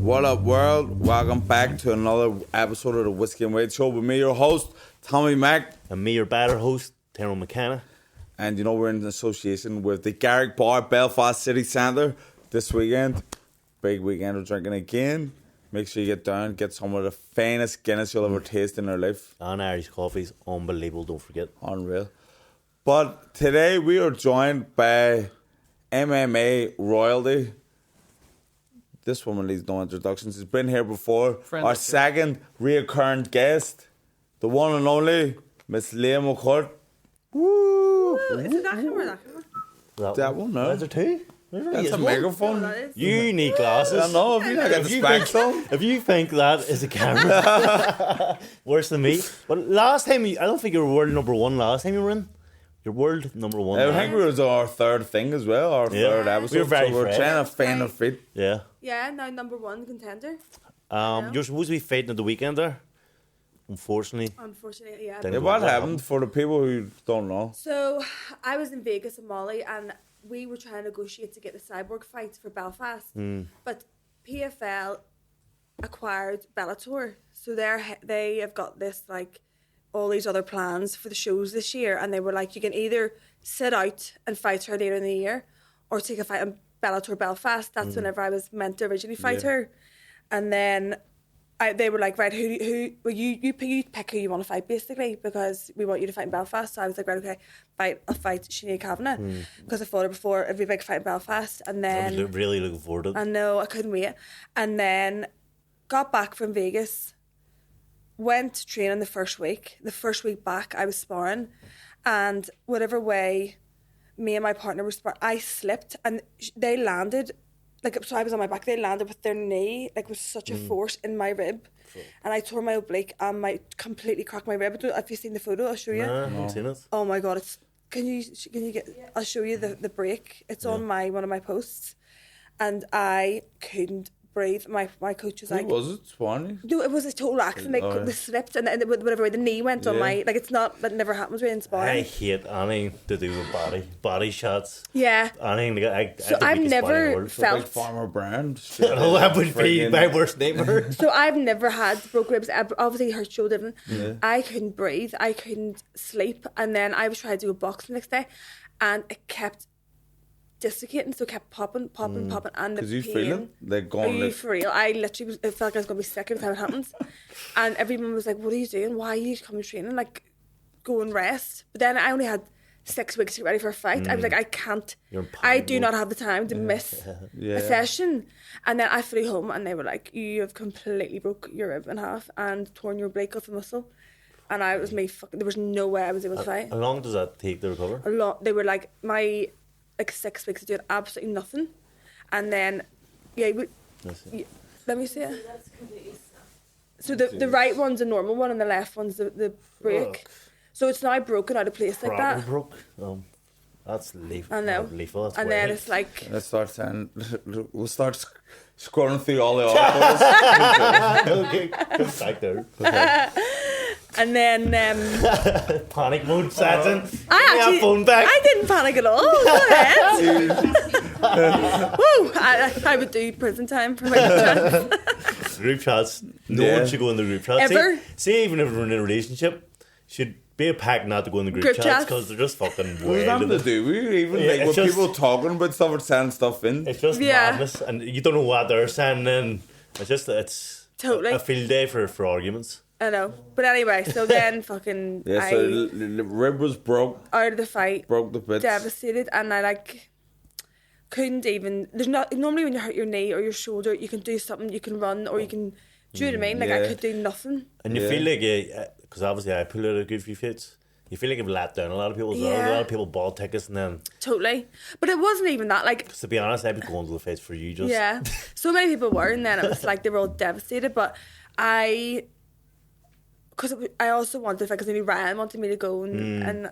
What up, world? Welcome back to another episode of the Whiskey and White Show with me, your host, Tommy Mac. And me, your better host, Tyrone McKenna. And you know, we're in association with the Garrick Bar, Belfast City Centre this weekend. Big weekend of drinking again. Make sure you get down, get some of the finest Guinness you'll ever taste in your life. And Irish coffee's unbelievable, don't forget. Unreal. But today we are joined by MMA royalty. This woman needs no introduction. She's been here before. Our second reoccurring guest, the one and only Miss LEAH McCOURT. Woo! Is it that camera or that camera? That one, no. Is there two? That's a microphone. You need glasses. I know, if you don't get the specs on. If you think that is a camera, worse than me. But last time, I don't think you were world number one last time you were in. You're world number one. I think it was our third thing as well, our third episode. We were very so we're trying to find our feet. Yeah. Yeah, now number one contender. You're supposed to be fighting at the weekend there. Unfortunately, yeah. Yeah, what happened for the people who don't know? So, I was in Vegas and Molly, and we were trying to negotiate to get the Cyborg fight for Belfast. But PFL acquired Bellator. So they have got this, like, all these other plans for the shows this year, and they were like, you can either sit out and fight her later in the year or take a fight in Bellator Belfast. That's whenever I was meant to originally fight her. And then they were like, right, who well, you pick who you want to fight, basically, because we want you to fight in Belfast. So I was like, right, okay, I'll fight Sinead Kavanagh, because I fought her before, it'd be a big fight in Belfast. And then I was really looking forward to it. I know, I couldn't wait. And then got back from Vegas, went training the first week. The first week back, I was sparring, and whatever way me and my partner were sparring, I slipped, and they landed, like, so I was on my back, they landed with their knee, like, with such a force in my rib, and I tore my oblique and completely cracked my rib. Have you seen the photo? I'll show you. No, I haven't seen it. Oh my God, can you get, I'll show you the break. It's on one of my posts, and I couldn't breathe. My coach was like, Who was it? Swanee? No, it was a total accident. Like, they slipped, and whatever way the knee went on my, like, it's not, that never happens really in sparring. I hate anything to do with body shots. Yeah. Anything. So I've never felt. Like Farmer Brand. Oh, that would be my worst nightmare. So I've never had broke ribs. Obviously, her shoulder didn't. Yeah. I couldn't breathe. I couldn't sleep, and then I was trying to do a box the next day, and it kept dislocating, so it kept popping, and the pain. Because you feel it? Like Are you for real? I literally it felt like I was going to be sick every time it happens. And everyone was like, what are you doing? Why are you coming training? Like, go and rest. But then I only had 6 weeks to get ready for a fight. I was like, I can't. I do not have the time to miss a session. And then I flew home, and they were like, you have completely broke your rib in half and torn your oblique off the muscle. And I was there was no way I was able to fight. How long does that take to recover? A lot. They were like, 6 weeks of doing absolutely nothing. And then, let me see it. So the right one's a normal one, and the left one's the break. So it's now broken out of place like that. Broke. That's lethal. I know. Lethal. That's and then it's like, Let's start saying, we'll start scrolling through all the articles. Okay, come back there. Okay. and then Panic mode sets in. phone back. I didn't panic at all. Go ahead. Woo! I would do prison time for my chats. Group chats. No one should go in the group chats. Ever. See, even if we're in a relationship, should be a pact not to go in the group chats because they're just fucking What does that have to do? We even like with people talking about stuff or sending stuff in. It's just madness, and you don't know what they're sending. It's totally a field day for arguments. I know, but anyway, so then fucking so the rib was broke out of the fight, broke the bits, devastated, and I couldn't even. There's not normally when you hurt your knee or your shoulder, you can do something, you can run, or you can. Do you know what I mean? Like I could do nothing. And you feel like because obviously I pulled out a good few fights. You feel like you've let down a lot of people. A lot of people bought tickets and then totally. But it wasn't even that. Like, to be honest, I'd be going to the fights for you. Just so many people were, and then it was like they were all devastated. But because I also wanted, because maybe Ryan wanted me to go and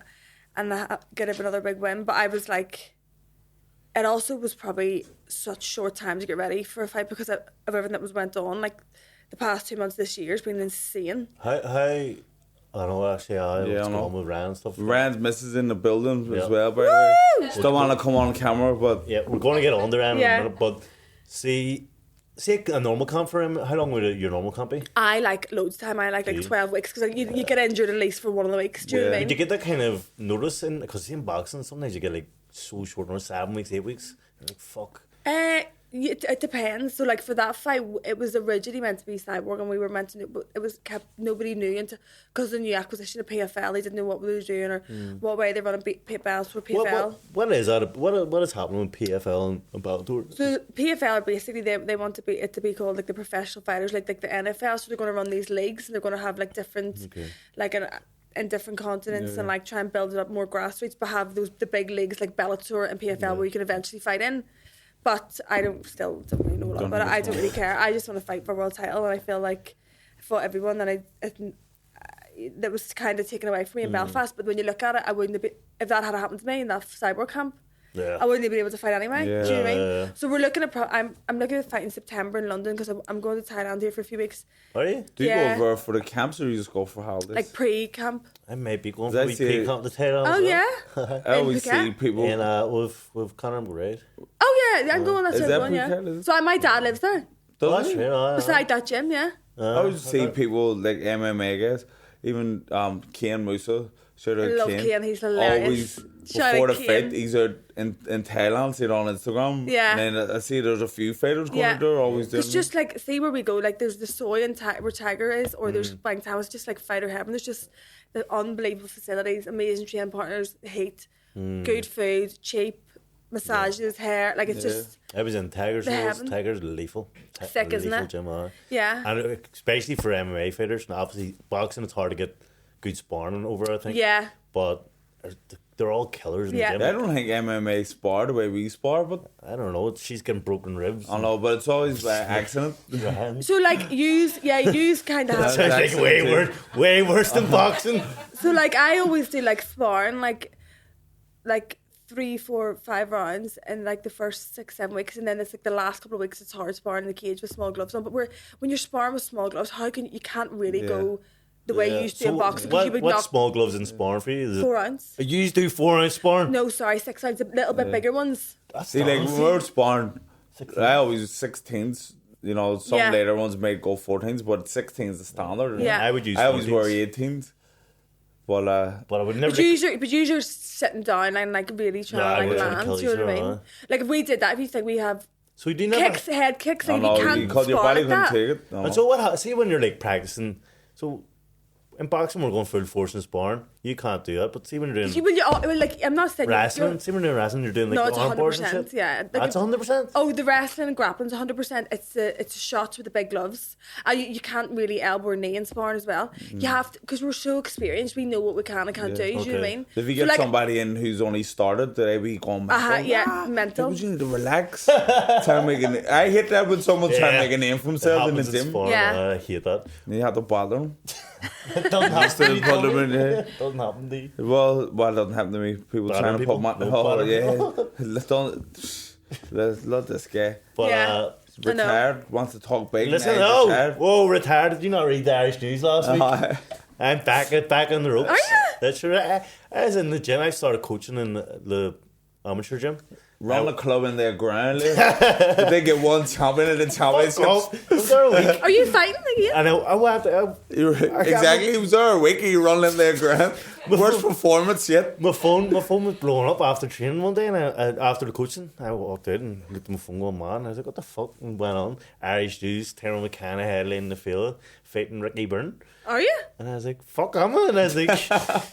get another big win. But I was like, it also was probably such short time to get ready for a fight because of everything that went on. Like the past 2 months this year has been insane. How I don't know actually what's going on with Ryan and stuff. Ryan's missus in the building as well, by the way. Still want to come on camera, but yeah, we're going to get on to Ryan in a minute. But see, say a normal camp for him. How long would your normal camp be? I like loads of time. I like 12 weeks because you get injured at least for one of the weeks. Do you know what I mean? Did you get that kind of notice in because in boxing sometimes you get like so short notice, 7 weeks, 8 weeks. You're like fuck. It depends. So like for that fight, it was originally meant to be Cyborg, and we were meant to know, but it was kept. Nobody knew until because the new acquisition of PFL, they didn't know what we were doing or what way they're running belts for PFL. What is that? What is happening with PFL and Bellator? So PFL basically they want it to be called like the professional fighters, like the NFL. So they're going to run these leagues, and they're going to have like different in different continents and like try and build it up more grassroots, but have the big leagues like Bellator and PFL where you can eventually fight in. But I don't really know a lot about it. I don't really care. I just want to fight for a world title, and I feel like I fought everyone, and that was kind of taken away from me in Belfast. But when you look at it, I wouldn't have been, if that had happened to me in that Cyborg camp. Yeah. I wouldn't have been able to fight anyway. Do you know what I mean? So we're looking at. I'm looking at fight in September in London because I'm going to Thailand here for a few weeks. Are you? Do you go over for the camps or you just go for holidays? Like pre-camp. I might be going for pre-camp to Thailand. Oh yeah. I always see people. And with Conor McGregor. Oh yeah, I'm going. That's Is the that one. Yeah. Phuket? So my dad lives there. Does he? Beside that gym, yeah. I always see people like MMA guys, even Kane Musa. Shout out I love Kane, he's hilarious. Always Shout before out the Kane. fight, he's out in Thailand, see it on Instagram. Yeah. And then I see there's a few fighters going there, always doing It's just like, see where we go, like there's the Soy and where Tiger is, or there's Bangtan, it's just like fighter heaven. There's just the unbelievable facilities, amazing training partners, heat, good food, cheap, massages, hair, like it's just... I was in Tiger's heaven. Tiger's lethal. Sick, isn't it? Gym, Yeah. And especially for MMA fighters, and obviously boxing, it's hard to get good sparring over, I think. Yeah. But they're all killers in the gym. I don't think MMA spar the way we spar, but I don't know. She's getting broken ribs. I know, but it's always by accident. So like, use kind of have... Sounds like way worse than boxing. So like, I always do like sparring, like 3, 4, 5 rounds in like the first 6, 7 weeks, and then it's like the last couple of weeks it's hard sparring in the cage with small gloves on. But when you're sparring with small gloves, you can't really go the way you used to in boxing. What small gloves in sparring for you? Is 4 ounce. You used to do 4 ounce sparring? No, sorry, 6 ounce, a little bit bigger ones. See, like when we're sparring, I always 16s. You know, some later ones may go 14s, but 16 is the standard. Yeah. I would use. I always wear 18s. But I would never. But you're sitting down and like really trying to like land. You know what I mean? Like if we did that, if you think we have so we do never kicks, head kicks, like no, you can't because your spar body like couldn't that. take it. No. And so what? See when you're like practicing, so. In boxing, we're going full force and sparring. You can't do that. But see when you're doing like I'm not saying wrestling. See when you're wrestling, you're doing like no, it's arm bars and 100%. shit. Yeah, like, That's 100%. Oh, the wrestling and grappling's 100%. It's a shots with the big gloves. You can't really elbow or knee in sparring as well. You have to, because we're so experienced. We know what we can and can't do. You know what I mean? If you get somebody in who's only started, they be going mental. Mental. You need to relax. I hate that when someone's trying to make a name for himself in the gym. I hate that. You have to bother them. It doesn't happen to you. Doesn't happen to you. Well, it doesn't happen to me. People trying to put my let this guy. But retired, wants to talk big. Listen, retired. Did you not read the Irish News last week? I'm back on the ropes. Are you? That's right. I was in the gym. I started coaching in the amateur gym. Run a club in their ground. If they get one champion in the championship. Was there a week? Are you fighting again? I know. I went. Exactly. Was there a week you run in their ground? Worst performance yet. My phone was blowing up after training one day, and after the coaching, I walked out and looked at my phone going, man. I was like, what the fuck? And went on. Irish News, Tyrone McKenna headlining the field, fighting Ricky Byrne. Are you? And I was like, fuck, am I? And I was like,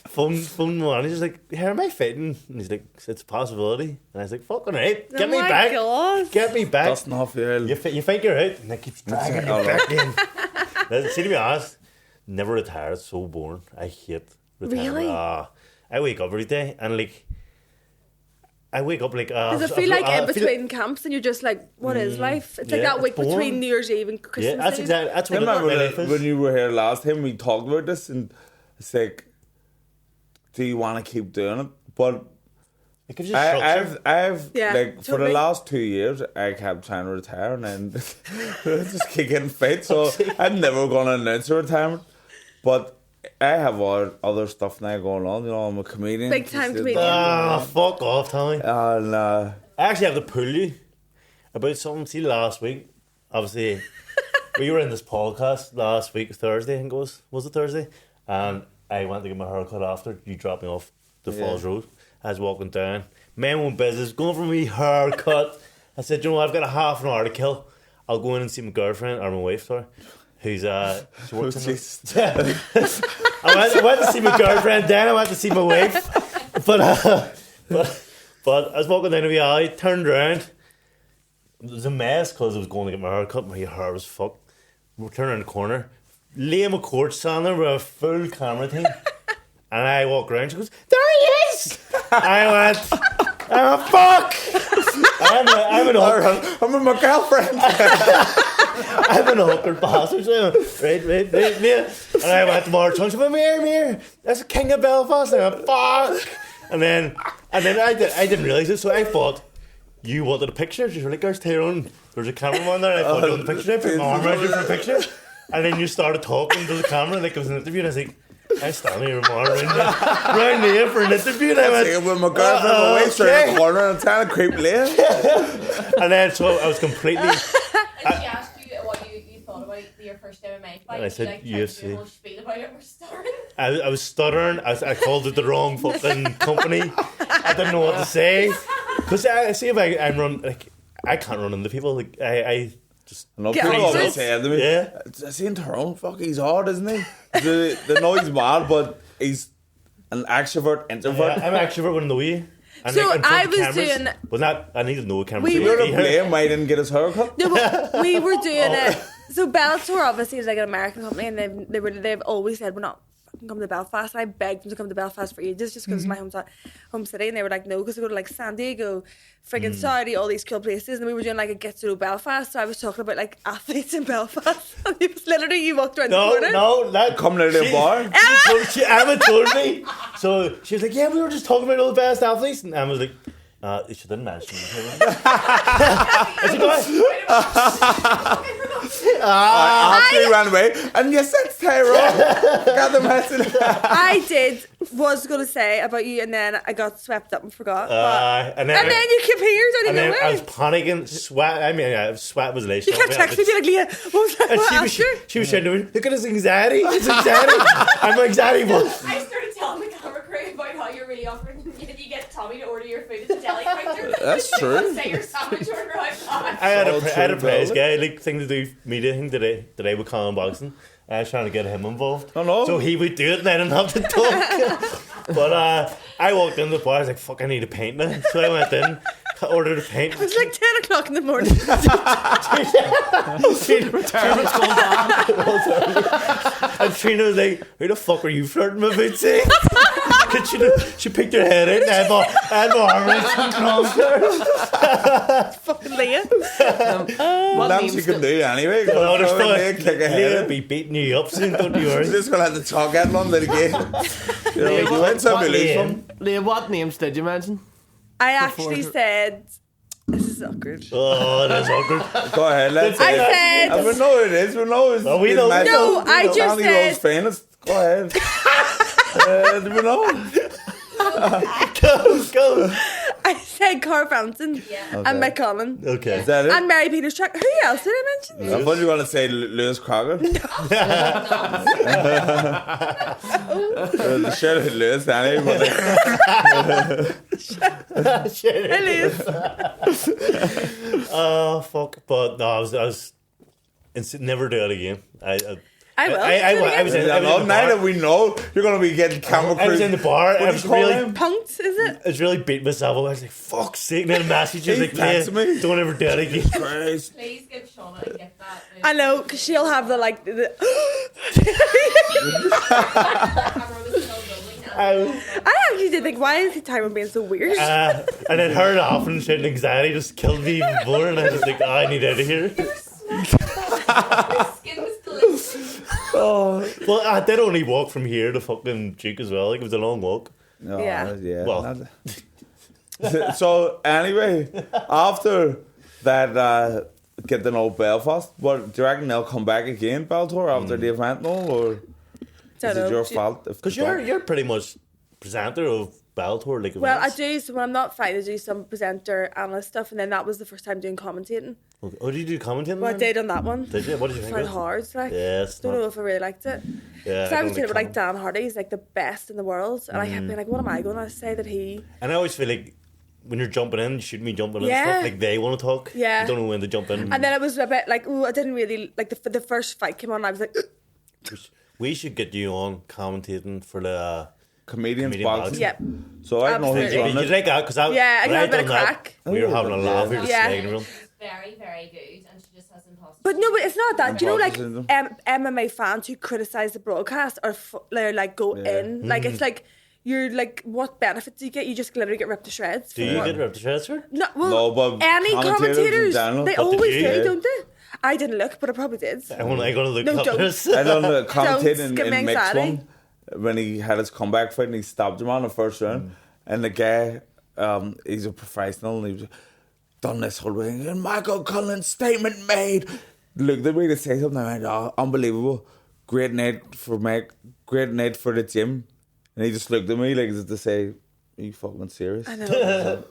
phone man. He's like, how am I fighting? And he's like, it's a possibility. And I was like, fucking right, get me back. God. Get me back. That's not fair. You think you're out, and they keep dragging you back in. See, to be honest, never retired. It's so boring. I hate retirement. Really? I wake up every day and like, does it feel like in between camps and you're just like, what is life? It's like that week between New Year's Eve and Christmas Eve. That's exactly. That's what remember my life is. when you were here last time, we talked about this, and it's like, do you want to keep doing it? But it gives you structure. I've like for the totally. last 2 years, I kept trying to retire, and then just keep getting fit. So I'm never gonna announce a retirement, but I have other stuff now going on. You know, I'm a comedian. Big time comedian. Fuck off, Tommy. And I actually have to pull you about something. See, last week, obviously, we were in this podcast last week, Thursday, I think it was. Was it Thursday? And I went to get my haircut after. You dropped me off the Falls Road. I was walking down. Man went business, going for me haircut. I said, you know what, I've got a half an hour to kill. I'll go in and see my girlfriend, or my wife, sorry. Who's, she works in the... I went to see my girlfriend, then I went to see my wife. But I was walking down the alley, turned around. It was a mess because I was going to get my hair cut. My hair was fucked. We turned around the corner. LEAH McCOURT standing there with a full camera team. And I walk around. She goes, there he is! I went, fuck! I'm an hooker. I'm with my girlfriend. I'm an hooker bastard. So right, yeah. And I went to March. She went, Mir. That's the king of Belfast. And I went, fuck! And then I didn't realise it, so I thought you wanted a picture. You were like, there's Tyrone. There's a cameraman there. I thought you wanted a picture. I put my arm around you for a picture. And then you started talking to the camera like it was an interview. And I was like, I'm standing here with my arm around here for an interview. And I went, with my girlfriend, my wife's around the corner and I'm trying to creep LEAH. And then so I was completely... And she asked you what you thought about your first MMA fight. And I said UFC. You spiel about it. We're stuttering. I was stuttering. I called it the wrong fucking company. I didn't know what to say. Because I see if I'm run, like, I can't run into people. Like, I just... No, people always say to me, I seen Tyrone, fuck, he's hard, isn't he? They know he's mad, but he's an extrovert, introvert. Yeah, I'm an extrovert when I know you. And so like, I was cameras, doing... Well, not, I need to know a camera. We You were to blame why he didn't get his hair cut? No, but we were doing it. So Bellator obviously is like an American company, and they've always said we're not fucking coming to Belfast. And I begged them to come to Belfast for ages just because it's my home city, and they were like no, because they go to like San Diego, friggin' Saudi, all these cool places, and we were doing like a get to know Belfast. So I was talking about like athletes in Belfast, and it was literally you walked around the corner. No, that come to the bar. Emma told me. So she was like, yeah, we were just talking about all the best athletes, and Emma was like, she didn't mention it. After he ran away, and yes, that's Tyrone. Got the message. I was going to say about you, and then I got swept up and forgot. And then you came here, and then I was panicking, sweat. I mean, sweat was laced. You kept texting me like, LEAH, what was that? And she was saying to me, look at his anxiety. It's anxiety. I'm anxiety. I started telling the camera crew about how you're really awkward and you get Tommy to order your food at the deli counter. That's true. Say your sandwich order out loud. I had a praise guy, like thing to do, media thing today with Colin Boxing. I was trying to get him involved. Oh no. So he would do it and I didn't have to talk. But I walked in the bar, I was like, fuck, I need a pint now. So I went in, ordered a pint. It was like 10 o'clock in the morning. Retirement going down. And Trina was like, who the fuck are you flirting with, Bootsy? She picked her head out and I had my arm around Fucking LEAH. What That's names you can did- do anyway. Oh, there's LEAH kick ahead. LEAH be beating you up soon, don't you worry. Just gonna have to talk at London again. You know, you win some, you lose some. LEAH, what names did you mention? I actually said, this is awkward. Oh, that's awkward. Go ahead, let's I say it. said- We know it is. We know it's. Oh, we know. No, I just Danny said- Rose famous. Go ahead. We know. Go. I said Carl Fountain and Mick Collin. Okay. Is that it? And Mary Peter's track. Who else did I mention? I thought you were going to say Lewis Crocker. Shout out Lewis, Danny. Oh, fuck. But no, I was never do it again. I will. I was in the Now that bar. we know you're going to be getting camera crew. I was in the bar. What I do was you call really him? Punked, is it? I was really beating myself up. I was like, fuck's sake. And then a message was He like, texted me. don't ever do it again. Christ. Please give Shauna a gift that. I know, because she'll have the like. The camera was still rolling now. I actually did think, why is Tyrone being so weird? And then her laughing and shit and anxiety just killed me even more. And I was just like, I need out of here. Your skin was glistening. Oh, well, I did only walk from here to fucking Duke as well. Like, it was a long walk. No, Yeah. Well. So, anyway, after that, get to know Belfast, what, do you reckon they'll come back again, Bellator, after the event, no? Or is Don't it know. your fault? Because you're pretty much presenter of Bellator like Well, I events? do. So when I'm not fighting, I do some presenter, analyst stuff, and then that was the first time doing commentating. Okay. Oh, did you do commentating? Well, I then? did on that one. Did you? What did you think Quite of it? hard. Like, Yeah, it's don't not- know if I really liked it. Yeah, So I was don't doing it with like comment. Dan Hardy. He's like the best in the world, and I kept being like, "What am I going to say that he?" And I always feel like when you're jumping in, you shouldn't be jumping in Yeah. stuff. Like they want to talk. Yeah. You don't know when to jump in. And then it was a bit like, "Ooh, I didn't really like the first fight came on. And I was like, We should get you on commentating for the. Comedians Comedian boxing. "Yep, So I know who's Absolutely. on You it. like that because I Yeah, I when got a bit done of that, crack. We were having a laugh. We were just Yeah. slagging everyone. Very, very good, and she just has imposter. But no, but it's not that. Do you know, like Imposter MMA fans who criticize the broadcast or they're like go in, like it's like you're like, what benefit do you get? You just literally get ripped to shreds. Do for you what? get ripped to shreds for? No, well, No, but any commentators in commentators, general. they But did always you? do, Yeah. don't they? I didn't look, but I probably did. I want to look No, up don't. this. I done the commentating give me in mixed anxiety. one when he had his comeback fight and he stopped him on the first round. And the guy, he's a professional and he's done this whole thing. And Michael Cullen's statement made. Looked at me to say something. I went, oh, unbelievable. Great night for the gym. And he just looked at me like as if to say, are you fucking serious? I know.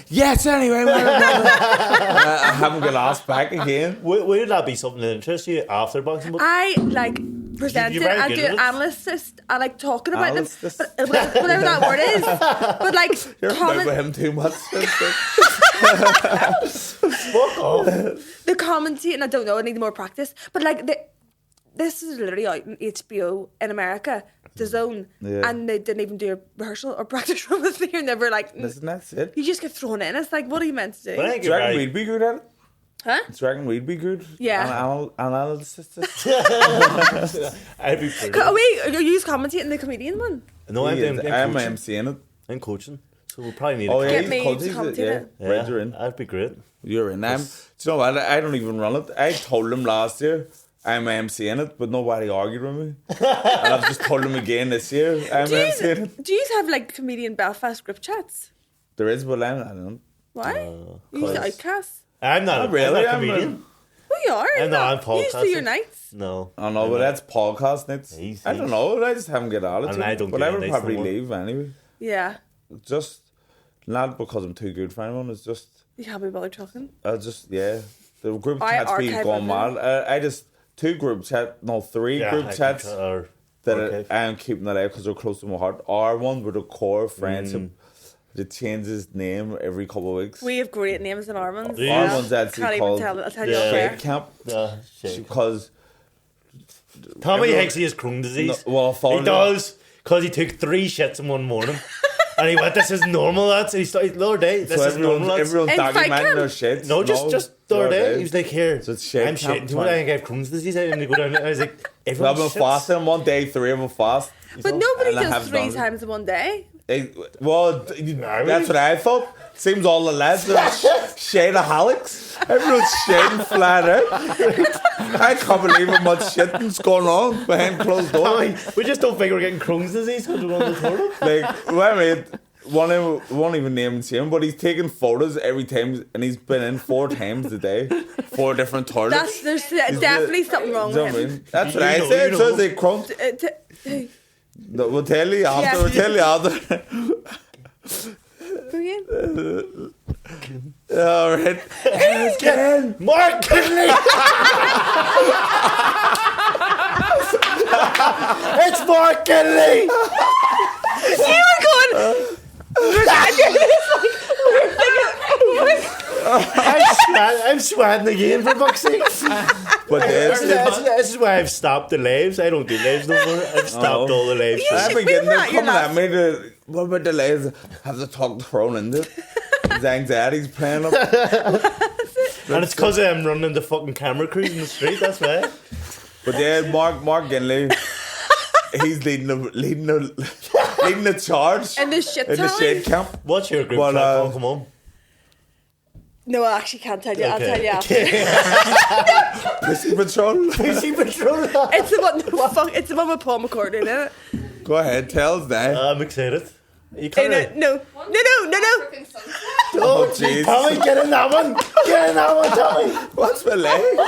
Yes, anyway. I haven't got asked back again. Would that be something that interests you after boxing? I like presenting You're very and good doing at it. analysis. I like talking about them, Analysis? but whatever that word is. But like You're about him too much. Fuck off. the commentating, I don't know, I need more practice. But like this is literally out in HBO in America, the Zone, Yeah. and they didn't even do a rehearsal or practice run with me. And they were like, Listen, that's it. you just get thrown in. It's like, what are you meant to do? But I think Do you you're reckon very, we'd be good at it? Huh? Do you reckon we'd be good? Yeah. Analysis. I'd be pretty. Oh wait, are you commentating the comedian one? No, I'm doing I'm coaching. MCing it. I'm coaching. So we'll probably need Oh, a yeah, Get he's me coaching to it, commentate yeah. it. Reds are in. That'd be great. You're in. Do you know what? I don't even run it. I told him last year I'm MCing it, but nobody argued with me. And I've just told him again this year I'm MCing it. Do you have like comedian Belfast group chats? There is, but I don't. Why? you use the outcasts? I'm not Not really, I'm I'm not a comedian. Well, you are. I'm not, I'm You used to do your podcasting. nights. No. I know, but that's podcast nights. Easy. I don't know. I just haven't get out of And I it. don't But do I it would nights probably no more. leave anyway. Yeah. Just not because I'm too good for anyone. It's just You can't be bothered talking. I just the group I chats be archive going them. mad. I just three group chats Or that archive. I am keeping alive because they're close to my heart. Or one with a core friendship that changes name every couple of weeks. We have great names in our ones. Yeah. Our one's actually Can't even called tell. I'll tell Yeah. you off Shake air. Camp shit. because Tommy everyone- thinks he has Crohn's disease. No, well, I found he does because he took 3 shits in one morning. And he went, this is normal, lads. And he started the other day, this so is normal, lads. everyone's In fight documenting camp? their shit. No, just the other day. He was like, here, So it's shake I'm camp shitting too much. I think I have Crohn's disease. I didn't go down there. I was like, I've everyone been shits. fasting one day, 3 of them fast. But nobody And I does have 3 done it. times in one day. That's what I thought. Seems all the lads are shadaholics. Everyone's shading flat out. I can't believe how much shitting's going on behind closed doors. Tommy, we just don't think we're getting Crohn's disease because we're on the toilet. Like, well, I mean, won't even name him, but he's taking photos every time, and he's been in 4 times a day, 4 different toilets. There's definitely something wrong You know with what I him. mean? That's what You I know, said. you So know. it's like crump. No, we'll tell you after. Yeah. We'll tell you after. Brilliant. All right. Again. Mark Kinley! It's Mark Kinley! You were going. I'm sweating again, for fuck's sake. But This is why I've stopped the lives. I don't do lives no more. I've stopped all the lives. You I've should been be getting them right, you're coming at not. me to, what about the lads? Have to talk Tyrone into it. His anxiety's playing up. And it's because I'm running the fucking camera crews in the street, that's why. But yeah, Mark Ginley, he's leading the charge In the shit in the tally? shade camp. What's your group Well, chat? Come on. No, I actually can't tell you. I'll Okay. tell you after. Pussy Patrol. Pussy Patrol. It's the one. No, fuck, it's the one with Paul McCourt in it. Go ahead, tell us now. I'm excited. You Hey, can't. no. African sunset. Oh, jeez. Tommy, get in that one. Get in that one, Tommy. What's my leg?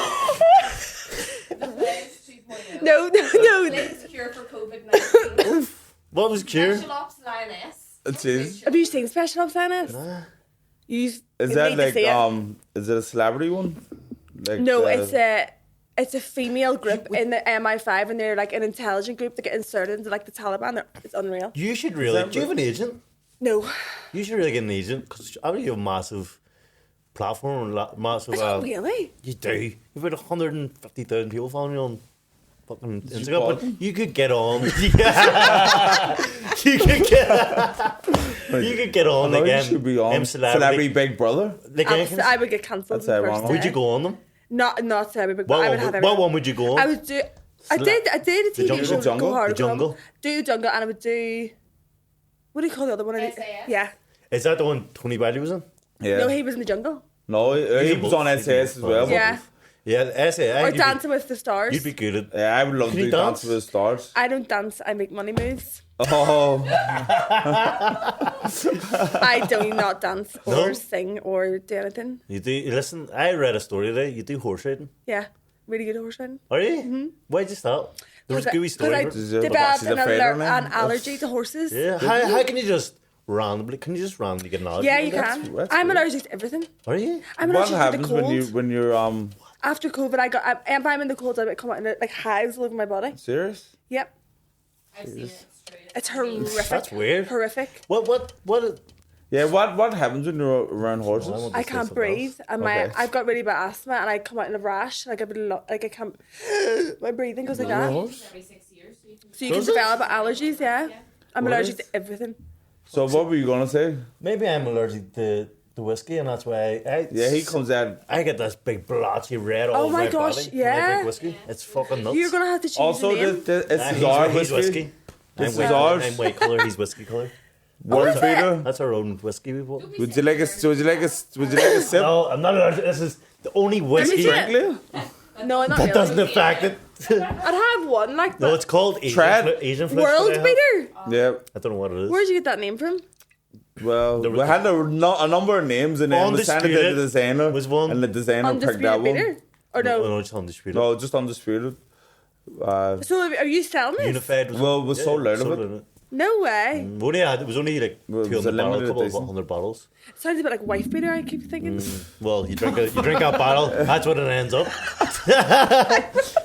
Legs 2.0. No. Legs cure for COVID-19. What was cure? Special Ops Lioness. Jeez. Have you seen Special Ops Tennis? Is that like is it a celebrity one? Like, No, it's a female group in the MI5, and they're like an intelligent group that get inserted into like the Taliban. It's unreal. You should really. Do you have an agent? No, You should really get an agent because I mean you have a massive platform, massive. really. You do. You've got 150,000 people following you on fucking you Instagram, bought but them? you could get on. Yeah. you could get. You could get on I know you again. should be on Celebrity Big Brother. Like anything. I would get cancelled. That's it, the wrong first one. Would you day. go on them? Not Celebrity Big Brother. I would have What everyone. one would you go on? I would do. I did a TV jungle? show. The jungle? Go hard, The jungle? Do the jungle, and I would do. What do you call the other one? SAS? Yeah. Is that the one Tony Bailey was in? Yeah. No, he was in the jungle. No, he was on SAS as well. but- Yeah. Yeah, SA. Or Dancing with the Stars. You'd be good at. Yeah, I would love Can to you do dance? Dance with the Stars. I don't dance. I make money moves. Oh, I do not dance or No? sing or do anything. You do. Listen, I read a story today. You do horse riding. Yeah, really good horse riding. Are you? Why'd you stop? There was a gooey story. I for it. Is there- developed she's afraid of me? an allergy to horses. Yeah. How can you just randomly? Can you just randomly get an allergy? Yeah, you That's- can. that's I'm weird. allergic to everything. Are you? I'm what allergic to the happens cold. when you're After COVID, if I'm in the cold, I come out in like hives all over my body. serious? Yep, I've seen it. Straight up. it's horrific. That's weird. Horrific. What? Yeah. What happens when you're around horses? Well, I can't breathe, and Okay. I've got really bad asthma, and I come out in a rash. Like I can't. My breathing goes like that. Every 6 years, so you can. So you can Does it? develop allergies. Yeah, I'm What allergic is? to everything. So what were you gonna say? Maybe I'm allergic to whiskey, and that's why Yeah, he comes out. I get this big blotchy red all Oh over my my gosh, body when I yeah. drink whiskey. It's fucking nuts. You're gonna have to change Also, the name. this Nah, is our he's whiskey. This I'm is white ours. I'm white colour. He's whiskey colour. World beater. That's our own whiskey we bought. Would you like a sip? No, I'm not allergic. This is the only whiskey. see it. Frankly, No, not That really. doesn't affect it. I'd have one like No, that. it's called Asian, Trad. Asian flesh. World that I have. beater. yeah. I don't know what it is. Where'd you get that name from? Well, There we was- had a number of names, and then we sent it to the Undisputed designer, was one. and the designer picked that Undisputed one. beater. Or no? No, just undisputed. No, just undisputed. So are you selling this? Unified. Was Well, we sold out of it. No way. It was only like Well, it was 200 a bottles, a limited couple of edition. 100 bottles. Sounds a bit like wife beater. I keep thinking. Well, you drink a bottle. That's what it ends up.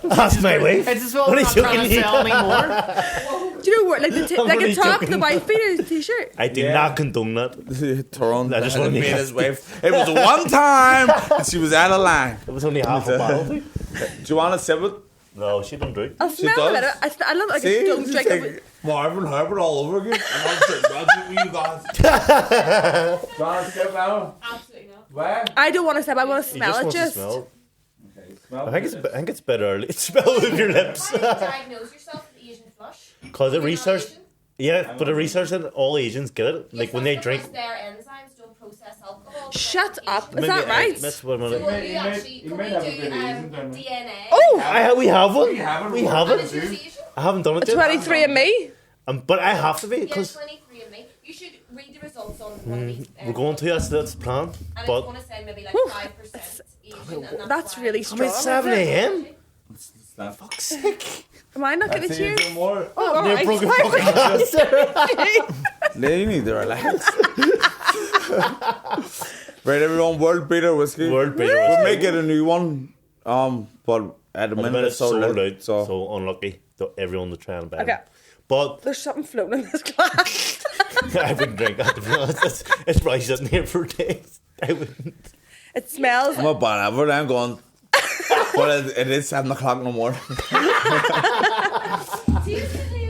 That's my wife. It's as well What not are you trying to joking? sell anymore. Do you know what? Like the I'm like only a top, joking. the wife beater t-shirt. I do Yeah. not condone that. Tyrone, I just wanna me make and it- his wife. It was one time, and she was out of line. It was only half a bottle. Do you want to sip it? No, she don't drink. I'll smell does. it. I love it. Like See, a don't it's drink like it. Marvin Herbert all over again. And I'm sitting right with you guys. Do you want to sip now? Absolutely not. Where? I don't want to sip. I want to You smell just it. want to Just. smell. Smell I think it's better early. Smell with your lips. Why do you diagnose yourself with Asian flush? Cause it You're not research. Asian? Yeah, but the research that all Asians get it. Like Yes, when they that's drink. because their enzymes don't process alcohol. Shut up. Is Maybe that right? That's what I'm So gonna. what He you may- actually, he can may we have do a good Asian then. DNA? Oh, We have one. We haven't. We And haven't. is yours Asian? I haven't done it yet. 23andMe. But I have to be Yeah, because 23andMe. You should read the results on one of these. we're going to. That's the plan. And it's But going to say maybe like Whew. 5% Asian. And That's why. really I strong. mean, it's 7 isn't it? a.m. Fuck's Am I not getting a cheers? more. Oh, all Near right. broken fucking glass. They need to relax. Right, everyone. World beater whiskey. World beater We'll whiskey. make it a new one. But at the But minute it's so sold lit. out, So so unlucky. So everyone to try and buy Okay. it. But There's something floating in this glass. I wouldn't drink that to be honest. It's probably sitting here for days. I wouldn't. It smells. I'm a bad ever. I'm going. But it is 7 o'clock in the morning.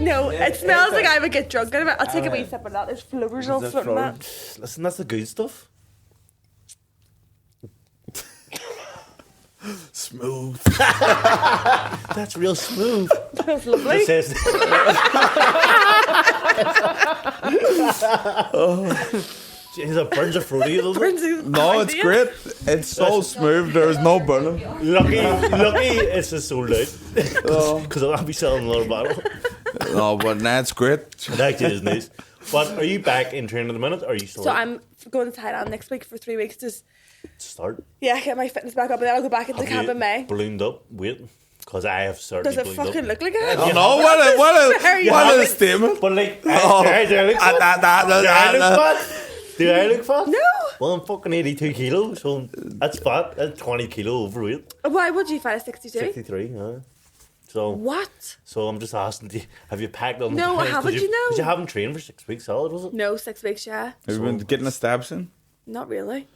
No, it smells like I would get drunk out of it. I'll take a wee sip of that. There's floaters all Is it floating floating? that. Listen, that's the good stuff. Smooth. That's real smooth. That's lovely. It says. Jeez, it burns a fruity though. No, it's great. It's so smooth. There's no burning. Lucky, it's just sold out. Because I'll be selling another bottle. No, but that's great. It actually is nice. But are you back in training at the minute? Or are you still So I'm going to Thailand next week for 3 weeks. Just start? get my fitness back up, and then I'll go back into camp in May. Ballooned up? Wait. Because I have certainly Does it bleeding fucking up. look like it? Oh no! What a statement! But like, do I look fat? Do I look fat? No. Well, I'm fucking 82 kilos, so that's fat. That's 20 kilo overweight. Why would you find a 62? 63, yeah. So What? So I'm just asking, have you packed on? No, the pounds? haven't you know? Because you haven't trained for 6 weeks solid, was it? No, 6 weeks, yeah. Have you been getting a stab soon? Not really.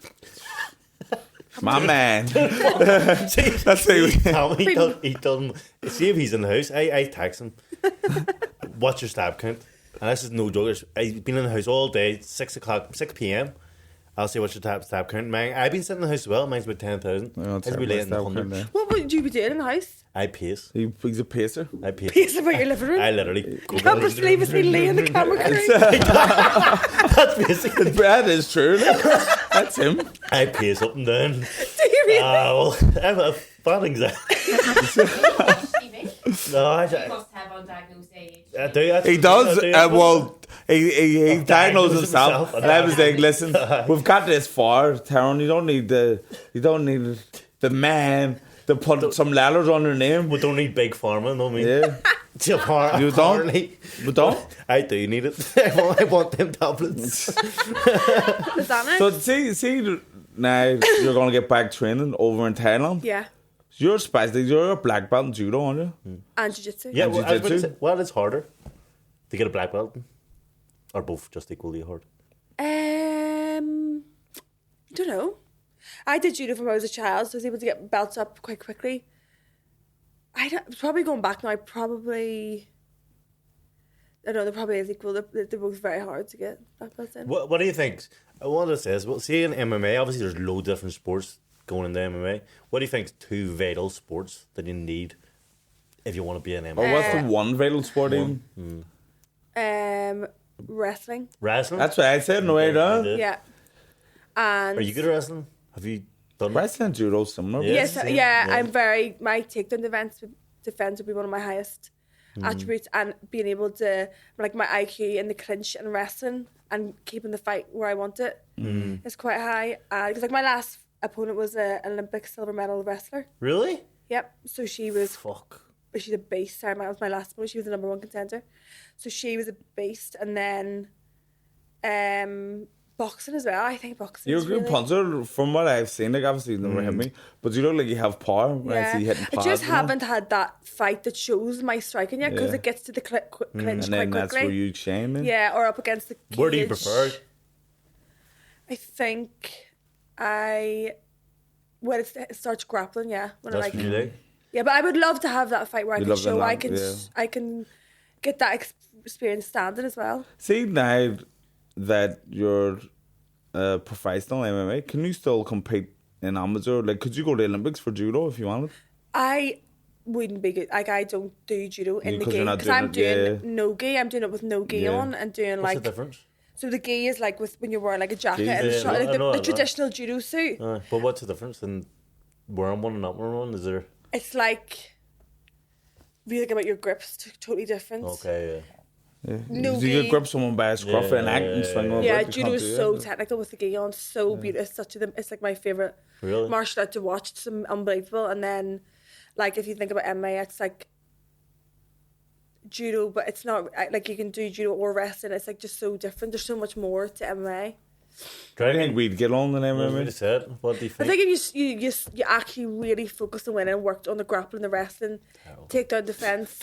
My man. That's it. He doesn't. See if he's in the house. I text him. What's your stab count? And this is no joke. I've been in the house all day. 6 p.m. I'll say what's your stab count. Man, I've been sitting in the house as well. Mine's about 10,000. It's be late in the hundreds. What would you be doing in the house? I pace. He's a pacer. I pace. Pace about your living room? I literally. Can't believe it's been laying the camera crew. That's basically. That is true. That's him. I pace up and down. Do you really? Well, I have a bad anxiety. No, I must have undiagnosed age. do. He does. Well, he diagnosed himself, and I was like, "Listen, we've got this far, Tyrone. You don't need the man to put some letters on your name. We don't need big pharma, no me. Yeah, you don't. We don't. I do need it. I want them tablets. Is that it? So see, now you're gonna get back training over in Thailand. Yeah. You're special. You're a black belt in judo, aren't you? And jiu-jitsu. Yeah, And well, I was about to jiu-jitsu? say, what is harder? To get a black belt? Or both just equally hard? Don't know. I did judo from when I was a child, so I was able to get belts up quite quickly. Probably going back now, I don't know, there probably is equal. They're both very hard to get black belts in. What do you think? I want to say is, well, see in MMA, obviously there's loads of different sports going into MMA. What do you think is 2 vital sports that you need if you want to be an MMA? Or what's the one vital sport even? Wrestling. Wrestling? That's what I said. No way, Yeah. no. Yeah. And Are you good at wrestling? Have you done Wrestling and judo similar. Yeah. Yes, Yeah. I'm my takedown defense would be one of my highest attributes, and being able to, like, my IQ in the clinch and wrestling and keeping the fight where I want it is quite high. Because like my last opponent was an Olympic silver medal wrestler. Really? Yep. So she's a beast. Sorry, that was my last opponent. She was the #1 contender. So she was a beast, and then boxing as well. I think boxing. You're a is good really... puncher from what I've seen. Like, obviously, you've never hit me, but you look like you have power when I see you hitting I pads. just you know? haven't had that fight that shows my striking yet, because Yeah. it gets to the clinch And quite then that's quickly. where you shine. Then. Yeah, or up against the cage. Where do you prefer? I think when it starts grappling, yeah. When That's what you like? Yeah, but I would love to have that fight where I You can love the show lamp, yeah. I can get that experience standing as well. See, now that you're professional MMA, can you still compete in amateur? Like, could you go to the Olympics for judo if you wanted? I wouldn't be good. Like, I don't do judo in the Because gi you're not because doing I'm it, doing yeah. no gi. I'm doing it with no gi Yeah. on and doing What's like the difference? so the gi is like with when you're wearing like a jacket and Yeah, short, like I know, the I know. traditional judo suit. But what's the difference in wearing one and not wearing one? Is there... It's like really about your grips totally different. Okay, Yeah. No So you gi. could grip someone by a scruff and act and swing over. Yeah, it. You judo can't is do so that. technical with the gi on, so beautiful. It's like my favorite Really? martial art to watch. It's unbelievable. And then, like, if you think about MMA, it's like judo, but it's not like you can do judo or wrestling. It's like just so different. There's so much more to MMA. Do you think we'd get on in I was going to MMA? say it. What do you I think? think if you actually really focused on winning, worked on the grappling, the wrestling, takedown defense,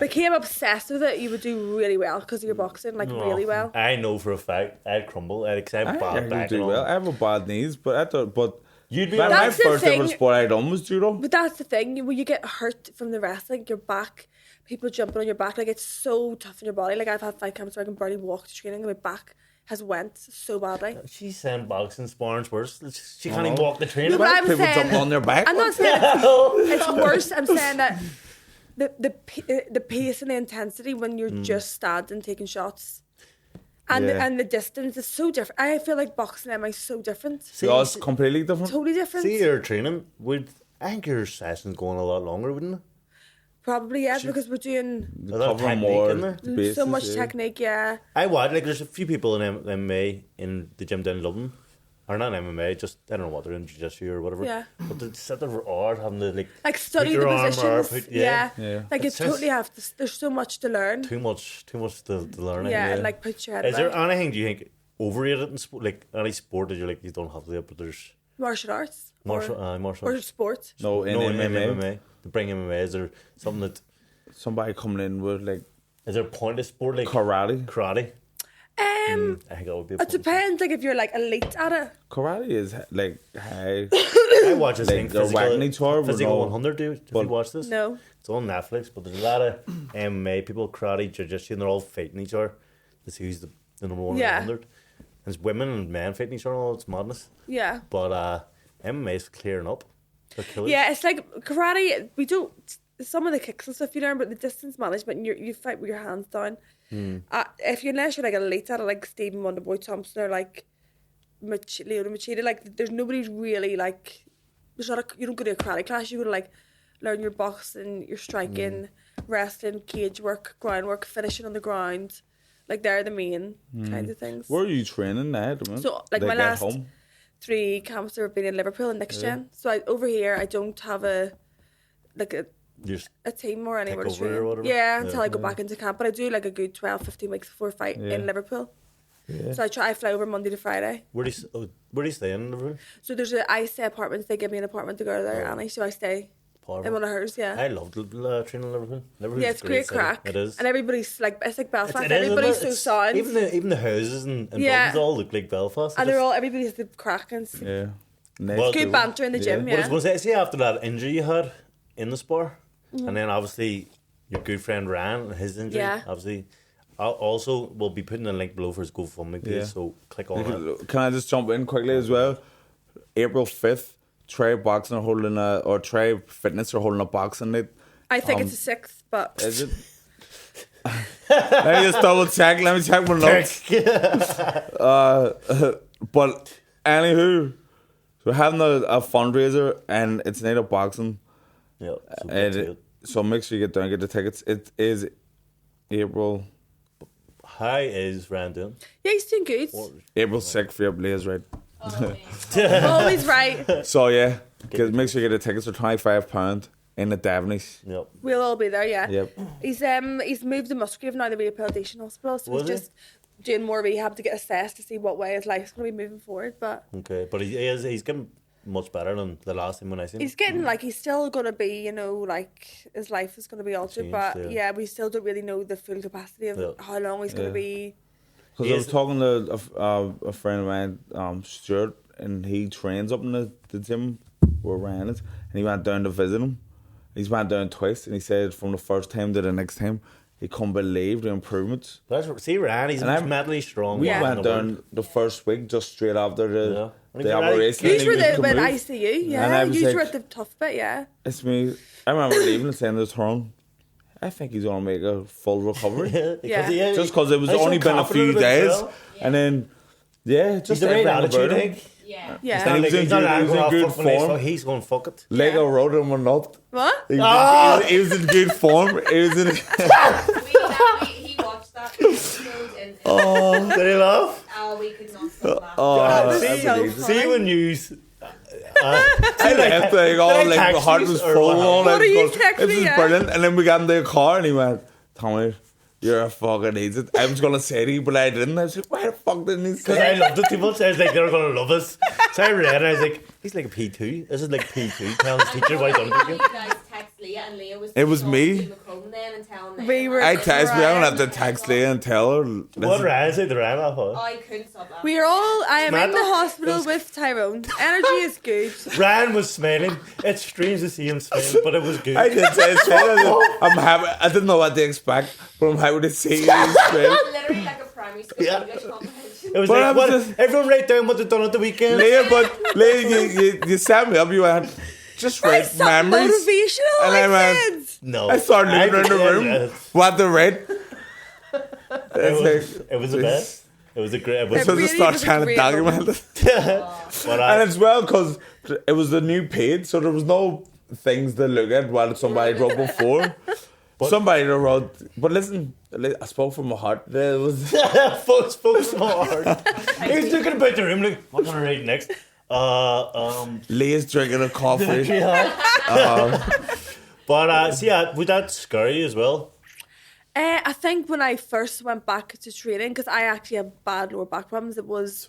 became obsessed with it, you would do really well because of your boxing, like really well. I know for a fact I'd crumble. I'd have I bad actually back do and well. all. I have a bad knees, but I thought, You'd be my That's the first ever thing. sport I done was judo. But that's the thing, when you get hurt from the wrestling, your back, people jumping on your back, like it's so tough in your body. Like I've had 5 camps where I can barely walk to training and my back has went so badly. She's saying boxing, sparring's worse. She can't even walk the train. No, but I'm People saying- jumping on their back. I'm not saying it's worse. I'm saying that the pace and the intensity when you're just standing taking shots, and Yeah. and the distance is so different. I feel like boxing and MMA is so different, So it's completely different. totally different. See your training, I think your session's going a lot longer, wouldn't it? Probably yeah, because we're doing You A lot of cover technique more in there. the bases, so much yeah. technique. Yeah, I watch, like, there's a few people in MMA in the gym down in Dublin or not MMA, just I don't know what they're in, jiu-jitsu or whatever. Yeah. But they sit there for hours having to like study put the your arm or positions. yeah. Like It's it's totally have to. There's so much to learn. too much to learn. Yeah, and like put your head. Is there back. anything do you think overrated in sport? Like any sport that you're like you don't have to do it, but there's martial arts? martial or arts. sport? No, in MMA. To bring MMA, is there something that Somebody coming in with like is there a point of sport like karate. I think that would be. It depends. Like if you're like elite at it. Karate is like high. I watch this like thing. they're whacking each other, but Physical no. 100. Dude, have you watched this? No. It's on Netflix, but there's a lot of MMA people, karate, jiu-jitsu, and they're all fighting each other to see who's the number one in Yeah. 100. There's women and men fighting each other, and all it's madness. Yeah. But MMA is clearing up. They're killers. Yeah, it's like karate. We don't. Some of the kicks and stuff you learn, but the distance management, you fight with your hands down. Unless you're like an elite at it, like Stephen Wonderboy Thompson or like Leona Machida, like there's nobody's really like. There's not you don't go to a karate class. You go to like learn your boxing, your striking, wrestling, cage work, groundwork, finishing on the ground. Like they're the main kinds of things. Where are you training now? At the moment? So like my at last home? 3 camps have been in Liverpool and Next Gen. So over here I don't have a Just team or anywhere to over or train. whatever? Yeah, until I go back into camp. But I do like a good 12-15 weeks before fight in Liverpool. Yeah. So I fly over Monday to Friday. where do you stay in Liverpool? So I stay apartments. They give me an apartment to go to there, Annie. So I stay in one of hers. Yeah. I loved training in Liverpool. Liverpool's Yeah, it's great city. crack. It is. And everybody's like, it's like Belfast. It is, Everybody's isn't so it? sound. Even the houses and Yeah. buildings all look like Belfast. And everybody's the crack and Yeah. Well, good banter in the gym. What I was Yeah. going to say, see after that injury you had in the spar, and then obviously your good friend Ryan and his injury, Yeah. obviously, we'll be putting a link below for his GoFundMe page, Yeah. so click on it. Can I just jump in quickly as well? April 5th, Trey Boxing are holding or Trey Fitness are holding a boxing night. I think it's the 6th, but Is it? Let me just double check. Let me check my notes. But anywho, we're having a fundraiser and it's night of boxing. Yeah, so get to it. So make sure you get down and get the tickets. It is April How is Ryan doing? yeah, he's doing good. April 6th for your Blaze, right? Always right. So yeah, make sure you get the tickets for £25 in the Davnies. Yep. We'll all be there, yeah. Yep. He's moved to Musgrave now, the rehabilitation hospital, so Was he's he? just doing more rehab to get assessed to see what way his life's going to be moving forward. But Okay, but he's getting much better than the last time when I seen him. he's getting like he's still going to be, like his life is going to be altered. Changed, but yeah. we still don't really know the full capacity of Yeah. how long he's going to be. Because I was talking to a friend of mine, Stuart, and he trains up in the gym where Ryan is, and he went down to visit him. He's went down twice, and he said from the first time to the next time, he couldn't believe the improvements. See Ryan, he's mentally strong. We Yeah. went down the first week just straight after Yeah. the operation. You and were he the could when move. ICU, And yeah. I was You like- were at the tough bit, yeah. It's me. I remember leaving and saying to Tyrone, I think he's going to make a full recovery. Yeah. Just because it was he's so only been a few confident of days. himself. And then, just He's the right everything attitude, about I him. think. Yeah. Yeah. And he was in good form. He's going fuck it. Lego rode him or not. What? He was in good form. He was in. He watched that episode and Did he laugh? we could not stop laughing. so See when news. I left like all like the text heart you was or full. what? All What like, are you this texting me, is yeah? brilliant. And then we got in the car and he went, Tommy, you're a fucking idiot. I was gonna say to you, but I didn't. I was like, why the fuck didn't he Because I say? loved it too much. I was like, they're going to love us. So I read it, I was like, he's like a P2. This is like P2 telling his teacher why he's done it You again. guys text Leah and Leah was It was talking me. to Macomb then and telling them. We were- I text me. I'm gonna have to Ryan. text Leah and tell her. What listen, Ryan said, the Ryan off huh? I couldn't stop laughing. We are all. I am in Mad. the hospital with Tyrone. Energy is good. Ryan was smiling. It's strange to see him smiling, but it was good. I did say I'm happy. I didn't know what to expect, but I'm happy to see you. Leah, Literally like a primary school Yeah. English comprehension. It was But like, I was what, just- everyone write down what they've done at the weekend. but Leah, you set me up. You went just read Some memories. motivational. And I I went- said. No. I started looking around the room. What the read? It was a best. It was a great. It was, So really just start was a trying to great document it. but And as well, because it was the new page, so there was no things to look at while somebody wrote before. Somebody wrote, but listen, I spoke from my heart. There was folks from our heart. He's looking about the room like, what can I read next? Leah's drinking a coffee. But see, would that scare you as well? I think when I first went back to training, because I actually have bad lower back problems, it was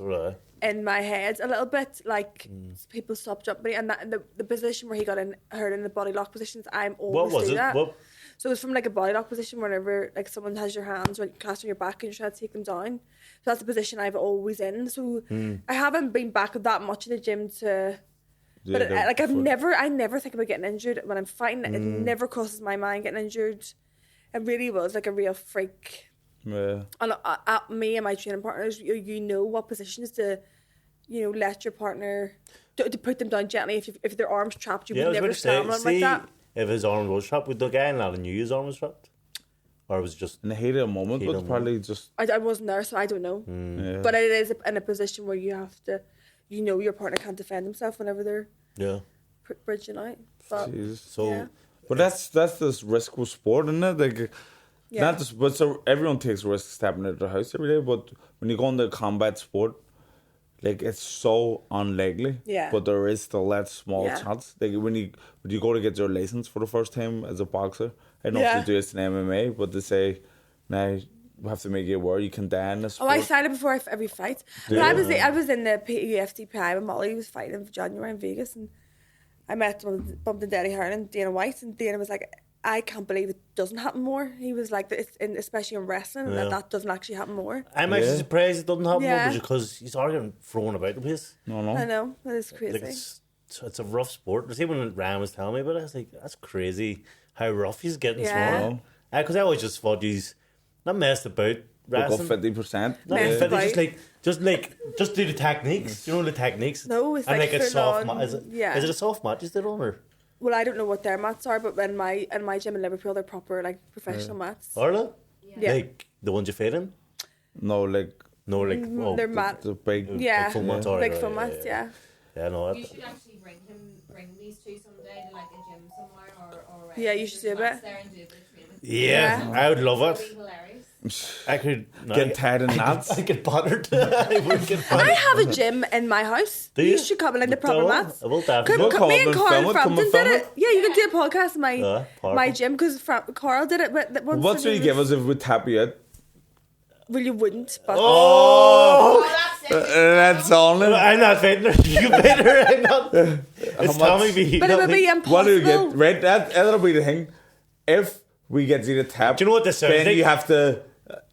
in my head a little bit. Like people stopped jumping me, and the position where he got hurt in the body lock positions, I'm always What was do it? that. What? So it's from like a body lock position whenever like someone has your hands cast on your back and you're trying to take them down. So that's the position I've always in. So I haven't been back that much in the gym to. But I never think about getting injured when I'm fighting. It never crosses my mind getting injured. It really was like a real freak. Yeah. And me and my training partners, you know what positions to, let your partner to put them down gently. If their arms trapped, you would never slam them like that. If his arm was trapped, would the guy not knew his arm was trapped, or was it just in the heat of the moment? But probably just I wasn't there, so I don't know. Yeah. But it is in a position where you have to, your partner can't defend himself whenever they're bridging out. But, but that's this risk with sport, isn't it? Like, not just, but so everyone takes risks stepping out of their house every day. But when you go into combat sport, like it's so unlikely. Yeah. But there is still that small chance. Like when you go to get your license for the first time as a boxer, I don't know if they do this in MMA, but they say, "Now we have to make you aware you can die in this sport." I signed it before every fight. But I was in the UFC PI when Molly was fighting in January in Vegas, and I met bumped into Eddie Hearn and Dana White, and Dana was like, "I can't believe it doesn't happen more." He was like, especially in wrestling, that doesn't actually happen more. I'm actually surprised it doesn't happen more because he's already thrown about the place. No. I know, that is crazy. Like it's a rough sport. See, when Ryan was telling me about it, I was like, that's crazy how rough he's getting thrown. Because I always just thought he's not messed about wrestling. 50%. Just do the techniques. You know the techniques. No, it's and like a soft on, mat. Is it a soft mat? Is it on or? Well, I don't know what their mats are, but in my gym in Liverpool, they're proper like professional mats. Are they? Yeah. Like the ones you fit in? No, like they're mat. the big like full mats. Big full mats. Yeah. Yeah, no. You should actually bring these two someday to like a gym somewhere or Yeah, you should do a bit. there and do a bit of training. Yeah, I would love It'd it. be hilarious. I could get tied in knots. I get battered. I would get battered. I have a gym in my house. Do you? should come in the proper mats. I will definitely. We'll come Me up and and Carl film it, come Frampton and film did it. it. Yeah, you can do a podcast in my powerful. gym because Carl did it. But once What will you give us if we tap you out? Well, you wouldn't. But Oh! Oh, that's it. That's on it. I'm not fitting her. You fit her. I'm not. It's Tommy B. But it would be impossible. What do you get? Right, that'll be the thing. If we get you to tap, Do you know what this sounds then like? you have to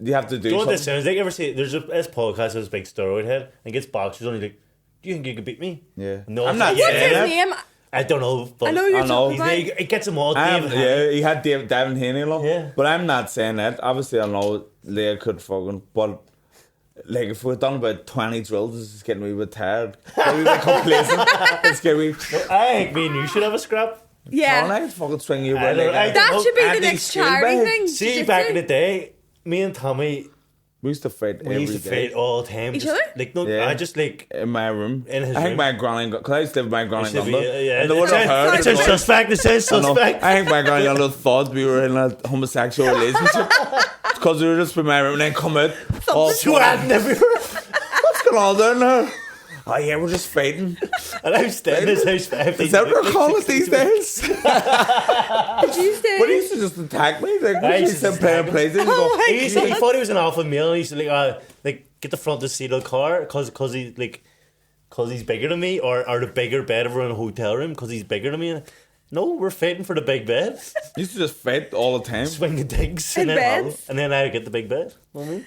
do Do you know what something. this sounds like? You ever see this podcast with this big steroid head and gets boxers on? He's like, "Do you think you could beat me?" Yeah. No, I'm not yeah. What's his that. name? I don't know. But I know you're I know. talking about. It gets him all. David Haney. Yeah, he had Davin Haney along. Yeah. But I'm not saying that. Obviously, I know Leah could fucking, but like if we've done about 20 drills, it's getting me a bit tired. Getting me a bit complacent. It's getting me. I think me and you should have a scrap. Yeah. All night, fucking swing you I about don't- like I that. That should be the Andy next charity Spielberg. thing. See, Jiu-jitsu. back in the day, me and Tommy, We used to fight we every used to day fight all the time. Each Just, other? Like no, Yeah. I just like. in my room. In his I think room. my granny, because I used to live with my granny Should be, London. yeah. And they would have heard. It says suspect. It says I know. suspect. I think my granny London thought we were in a homosexual relationship. Because we were just in my room and then come out. All Sweating everywhere. what's going on down there? Oh yeah, we're just fighting. And I'm staying in his house for every Is that what they call it these days? Tuesday. But he used to just attack me. Like, I we used used to to play attack him. plays. And Oh my He thought he was an alpha male. And he used to like get the front of the seat of the car because he's bigger than me, or the bigger bed if we're in a hotel room because he's bigger than me. No, we're fighting for the big bed. used to just fight all the time. Swing the digs In bed? and then I get the big bed. You know what I mean?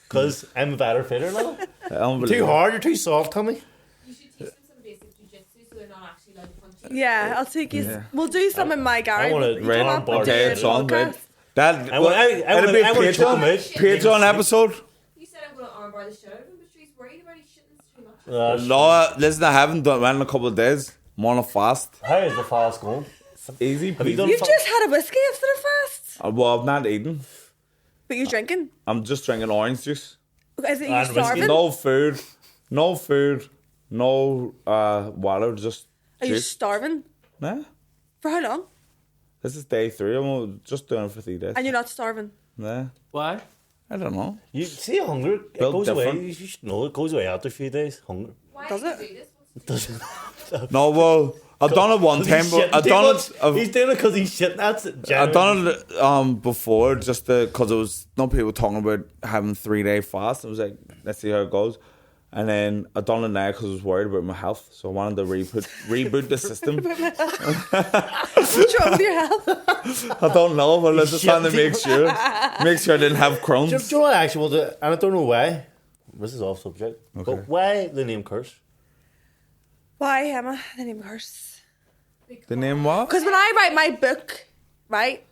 Because I'm a better fitter now. Too Unbelievable. hard, you're too soft, Tommy. You should teach them some basic jiu-jitsu so they're not actually allowed to punch you. Yeah, I'll take you. Yeah. We'll do some in my garage. I wanna You rent come on up board. and do Okay, a it's on, podcast. right? That, I want it'll be a to check them out. Patreon episode. You said I'm going to armbar the shit out of him, but she's worried about his shitting too much. No, listen, I haven't done one in a couple of days. I'm on a fast. How is the fast going? Easy Have you peasy. done- You've just had a whiskey after the fast, Well, I've not eaten. but you're drinking. I'm just drinking orange juice. Is it you And whiskey. starving? No food, no water, just Are you juice. starving? Nah. For how long? This is day 3. I'm just doing it for 3 days. And you're not starving. Nah, Why? I don't know. You see hunger, it Built goes different. away. You should know it goes away after a few days. Hunger. Why Does do you it? do this? It doesn't. No, well, I've done it one time, but I've done it. He's doing it because he's shitting. That's it. I've done it before, just because it was no people talking about having 3-day fast. I was like, let's see how it goes. And then I done it now because I was worried about my health, so I wanted to reboot the system. What's wrong with your health? I don't know, but I just wanted to make sure I didn't have Crohn's. Do you know what I actually want to, and I don't know why. This is off subject. Okay. But why the name Curse? Why, Emma? The name curse. The name what? Because when I write my book, right,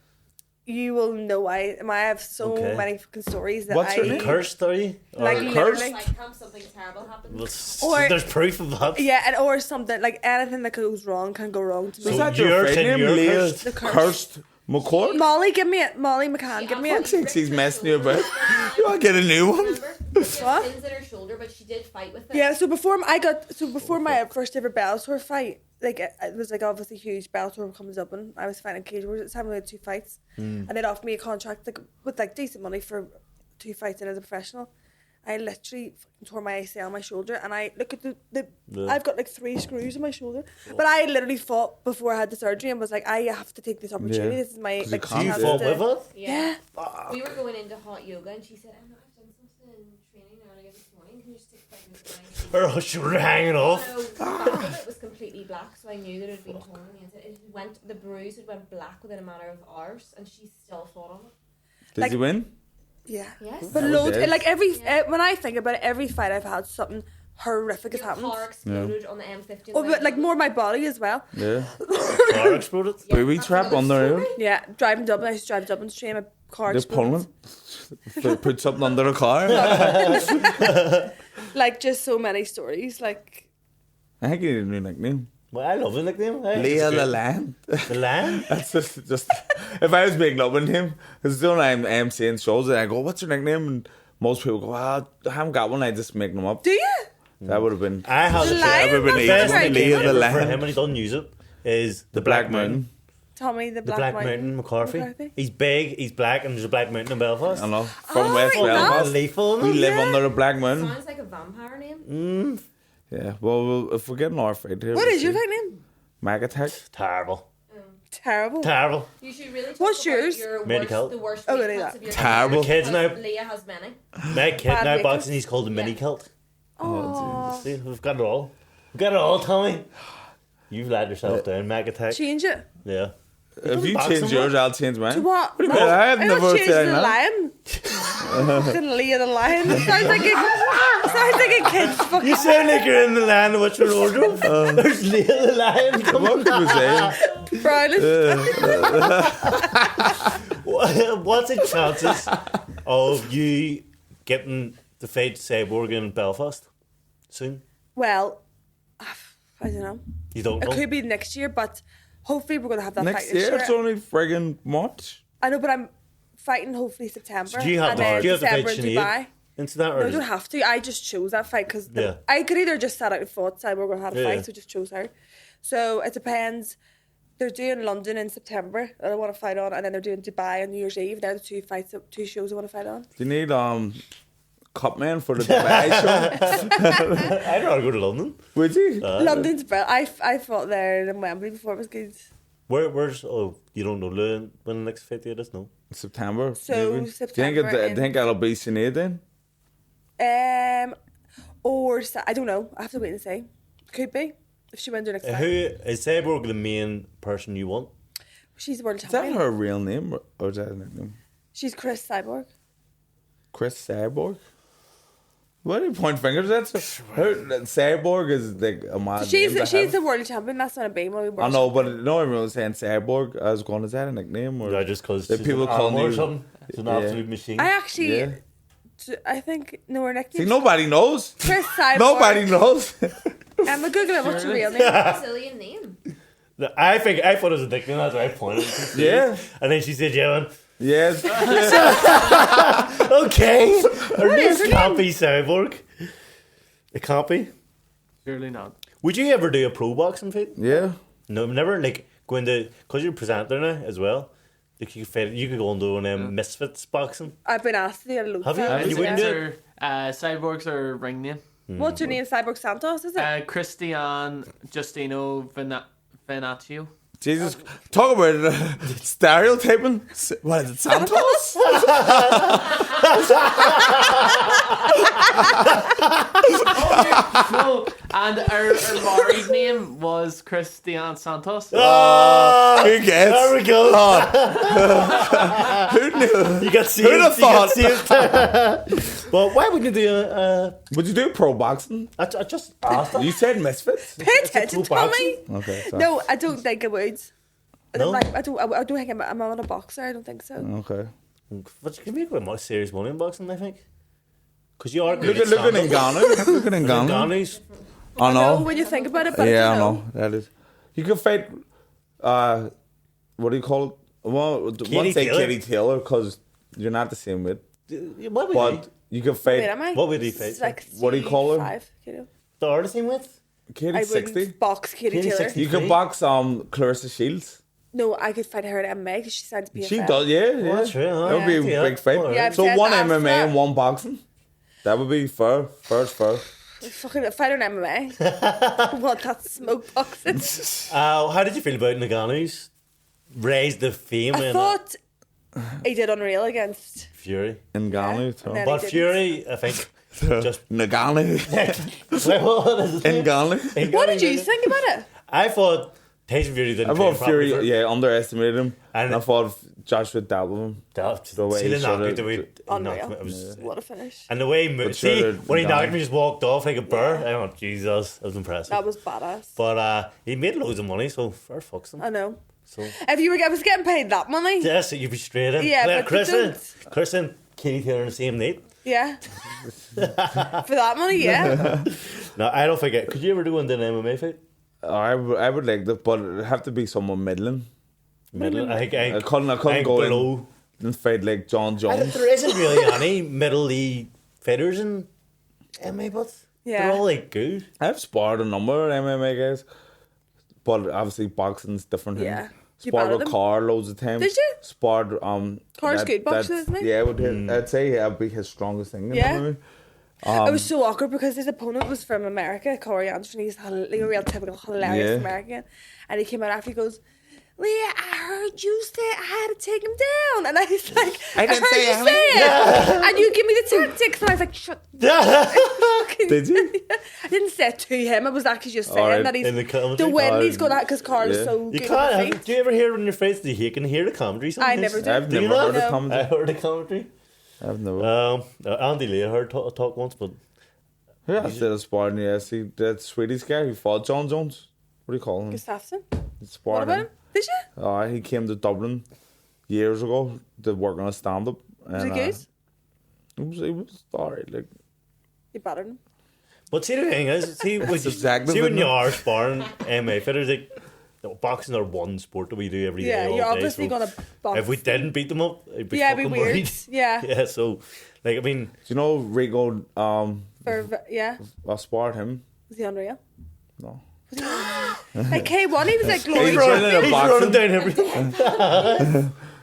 you will know why. I have so Okay. many fucking stories that What's your I... name? Cursed, are you? Like, Or- literally. Like, something terrible happens. Or- there's proof of that. Yeah, and or something, like anything that goes wrong can go wrong to me. Is So that your you're fake saying name? you're Leah cursed? The curse. Cursed McCourt? Molly, give me it. Molly McCann, give me Fuck's it. sake, she's messing you about. You want to get a new one? Remember? She What? had pins in her shoulder, but she did fight with it. Yeah, so before my first ever Bellator fight, like it was like obviously huge. Bellator comes up and I was fighting Cage Wars at the time. We had 2 fights, and they'd offered me a contract like with like decent money for 2 fights in as a professional. I literally fucking tore my ACL on my shoulder, and I look at the I've got like 3 screws in my shoulder. But I literally fought before I had the surgery and was like, I have to take this opportunity. Yeah. This is my 'Cause you like can't You chance do fought to- with it? Yeah. We were going into hot yoga, and she said, "Emma, I've done something in training earlier this morning. Can you just take 5 minutes?" Her shoulder hanging off. No, the back of it was completely black, so I knew that it had been torn on the inside. The bruise had went black within a matter of hours, and she still fought on it. Did Like- you win? Yeah. Yes. But That loads, was it. like every Yeah. when I think about it, every fight I've had, something horrific has Your happened. car exploded on the M50. Oh, but like more my body as well. Yeah. Car exploded. Yeah, Booby that's trap another on the story. road. Yeah, driving Dublin. I used to drive Dublin Street. My car Just exploded. Pullman. Put something under a car. Like just so many stories. Like I think you need a new nickname. Well, I love the nickname. Leah the Lamb. The Land? That's just if I was making up with him, because the only I'm saying shows and I go, what's your nickname? And most people go, I haven't got one. I just make them up. do you? That would have been. I have The the Lion? That would have been That's easy. very Leah cute. the for Lamb. him, and he doesn't use it, is the Black Mountain. Tommy the The Black Mountain McCarthy. McCarthy. He's big, he's black, and there's a Black Mountain in Belfast. I know. From Oh, West I know. Belfast. Lethal. We live Yeah. under a Black Mountain. Sounds like a vampire name. Yeah. Well, if we're getting our fight here. What we'll is your see. fight name? Mag Attack. Terrible. Terrible. Terrible. You should really talk What's about yours? your Medical. worst, the worst Oh, weight really cuts that? of your Terrible. The kids career, now- because Leah has many. My kid Bad now weight boxing, cuts? he's called the mini Yeah. kilt. Oh, See, we've got it all. We've got it all, Tommy. You've let yourself down, Mag Attack. change it. Yeah. If you box change them, yours, what? I'll change mine. To what? do you mean? I have don't never change said the that. lion. Fucking Leah the lion. It sounds like a kid's fucking. You sound like you're in the land of what you're ordering. There's Leah the Lion coming. What was saying? Brownish. What's the chances of you getting the fight Cyborg in Belfast soon? Well, I don't know. You don't It know. could be next year, but hopefully we're gonna have that Next fight this year, it's only friggin' March. I know, but I'm fighting hopefully September. Do you have and to, then do you have to fight December in Dubai. Sinead into that? Or No, I is don't it- have to. I just chose that fight because Yeah. I could either just sat out and fought Cyborg or had a Yeah. fight, so I just chose her. So it depends. They're doing London in September that I want to fight on, and then they're doing Dubai on New Year's Eve. They're the 2 shows I want to fight on. Do you need Cupman for the Dubai show? I'd rather go to London. Would you? London's better. I fought there in Wembley before. It was good. Where's you don't know when the next fight date is? No. September. So, maybe. September Do you in- think that'll be Sinead then? I don't know. I have to wait and see. Could be if she wins her next Who fight. is Cyborg the main person you want? She's the world Is that champion. her real name or is that a nickname? She's Chris Cyborg. Chris Cyborg? Why do you point fingers at her? Cyborg is like a mad She's name to she's have. the world champion. That's not a big one. I know, but no everyone was saying Cyborg. I was going, is that a nickname? Or Yeah, just because The people call or you- something. It's an Yeah. absolute machine. I actually, Yeah. I think no, her nickname. See, nobody knows. Chris Cyborg. Nobody knows. I'm a Google it. What's your real name? Brazilian name. I thought it was a nickname. That's why I pointed. Yeah. And then she said, "Yeah, man, Yes. okay." Her name is her can't be Cyborg. It can't be. Surely not. Would you ever do a pro boxing fight? Yeah. No, never. Like, go into, because you're a presenter now as well, you could go into Misfits boxing. I've been asked to do it a lot. Have you? times, You wouldn't do it? Cyborgs are ring name. What's your name? Cyborg Santos, is it? Christian Justino Venatio. Jesus, talk about stereotyping. What is it, Santos? No, and our married name was Christian Santos. Oh, who gets? There we go. Who knew? You got saved. Who'd have thought? Well, why wouldn't you do Would you do pro boxing? I just asked that. You said Misfits. Pay attention, cool Tommy. Okay, sorry. No, I don't think I would. I No? don't think I'm not a boxer. I don't think so. Okay. But you can make quite serious money in boxing, I think. Because you are good Look at Ngannou. Look at Ngannou. Ngannou's. I I know know. when you think about it, but Yeah, I I don't know. That is. You could fight. What do you call it? Well, one say Taylor. Katie Taylor because you're not the same weight. What would But you could Wait, fight. am I? What would he fight? It's like What do you call her? 65 kilo. They are the same width? Katie I 60. wouldn't box Katie Katie Taylor. 60. You could box Clarissa Shields. No, I could fight her at MMA because she signed PFL. She does, yeah. that's true, huh? That would be Yeah. a big fight. Yeah, I've So said one that MMA after and one boxing. That would be fair. Fair. Fucking fight her in MMA. What? That's smoke boxing. How did you feel about Ngannou's raised the fame I and thought he did unreal against. Fury? Ngannou. Yeah, and then- But didn't. Fury, I think, just Ngannou. Wait, what is his name? Ngannou. What did you think about it? I thought Tyson Fury didn't. I thought train properly Fury, underestimated him. And- And I thought Joshua dealt with him. the way way he he should've- knocked it, Unreal. it was, What a finish. and the way he moved. But See, sure, when he knocked Ngannou- him, he just walked off like a bird. I went, Jesus, that was impressive. That was badass. But he made loads of money, so fair fucks him. I know. So If you were, I was getting paid that money. yes, you'd be straight in. Yeah, Like, but you Chris and Katie Taylor in the same night. Yeah. For that money, yeah. No, I don't think it. Could you ever do one in an MMA fight? I would like that, but it'd have to be someone middling. Middle. I think I couldn't go below. in and fight like John I think Jones. there isn't really any middle league fighters in MMA, but Yeah. they're all like good. I've sparred a number of MMA guys, but obviously boxing's different. Yeah. You Sparred battered with them? Carr loads of times. Did you? Sparred Carr's good boxer, that's- isn't he? Yeah, I'd say that'd be his strongest thing. In Yeah. MMA. It was so awkward because his opponent was from America, Corey Anderson. He's like a real typical hilarious Yeah. American. And he came out after, he goes, Leah, I heard you say I had to take him down. And I was like, I didn't heard say you it, say it. And you give me the tactics. And I was like, shut. Did you? I didn't say it to him. I was actually just saying Alright, that he's in the commentary? the win Oh, he's got that because Carl's yeah. so You good. can't. at the feet. Do you ever hear when you're fights? You can hear the commentary. I Sometimes. never do. I've Do you never not? heard No. of I comedy. heard the commentary. I've never. Andy Leah heard talk once, but Who else did a sparring? Yes, that Swedish guy who fought John Jones. What do you call him? Gustafsson? Sparred What about him? Did you? He came to Dublin years ago to work on a stand up. Was he good? It was alright. Like, You battered him. But see the thing is, see exactly when what- you are sparring MMA fighters, like boxing are one sport that we do every day. Yeah, all you're day, obviously so going to box. if we didn't beat them up, it'd be Yeah, it'd be fucking weird. worried. Yeah. Yeah, so like I mean, do you know Rico? Yeah. I sparred him. Was he unreal? No. Like K1, he was like He's glorious. running a he's boxing. running down everything.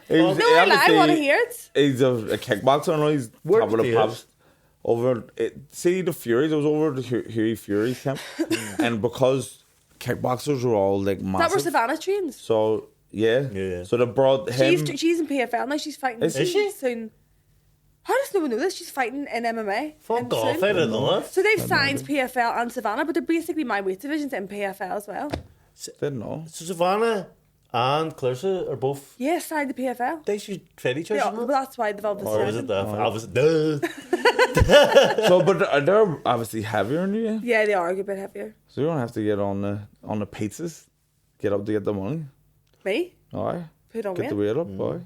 He was, No, I obviously, want to hear it. He's a kickboxer. I know he's Where top of did the he pops. Over see the Furies. I was over the Huey Fury camp, and because kickboxers were all like That were massive, Savannah trains. so yeah. Yeah. So they brought him. She's in PFL now. She's fighting. Is she? Soon. How does no one know this? She's fighting in MMA. Fuck off! I didn't know that. So they've signed PFL and Savannah, but they're basically my weight divisions in PFL as well. Didn't know. So Savannah and Clarissa are both. Yeah, signed the PFL. They should trade each other. Yeah, shouldn't well, they? that's why they've obviously. Or was it that? Obviously, So, but they're obviously heavier than you. Yeah? Yeah, they are a good bit heavier. So you don't have to get on the pizzas. Get up to get the money. Me? Aye. Put on Get the weight. weight up, boy.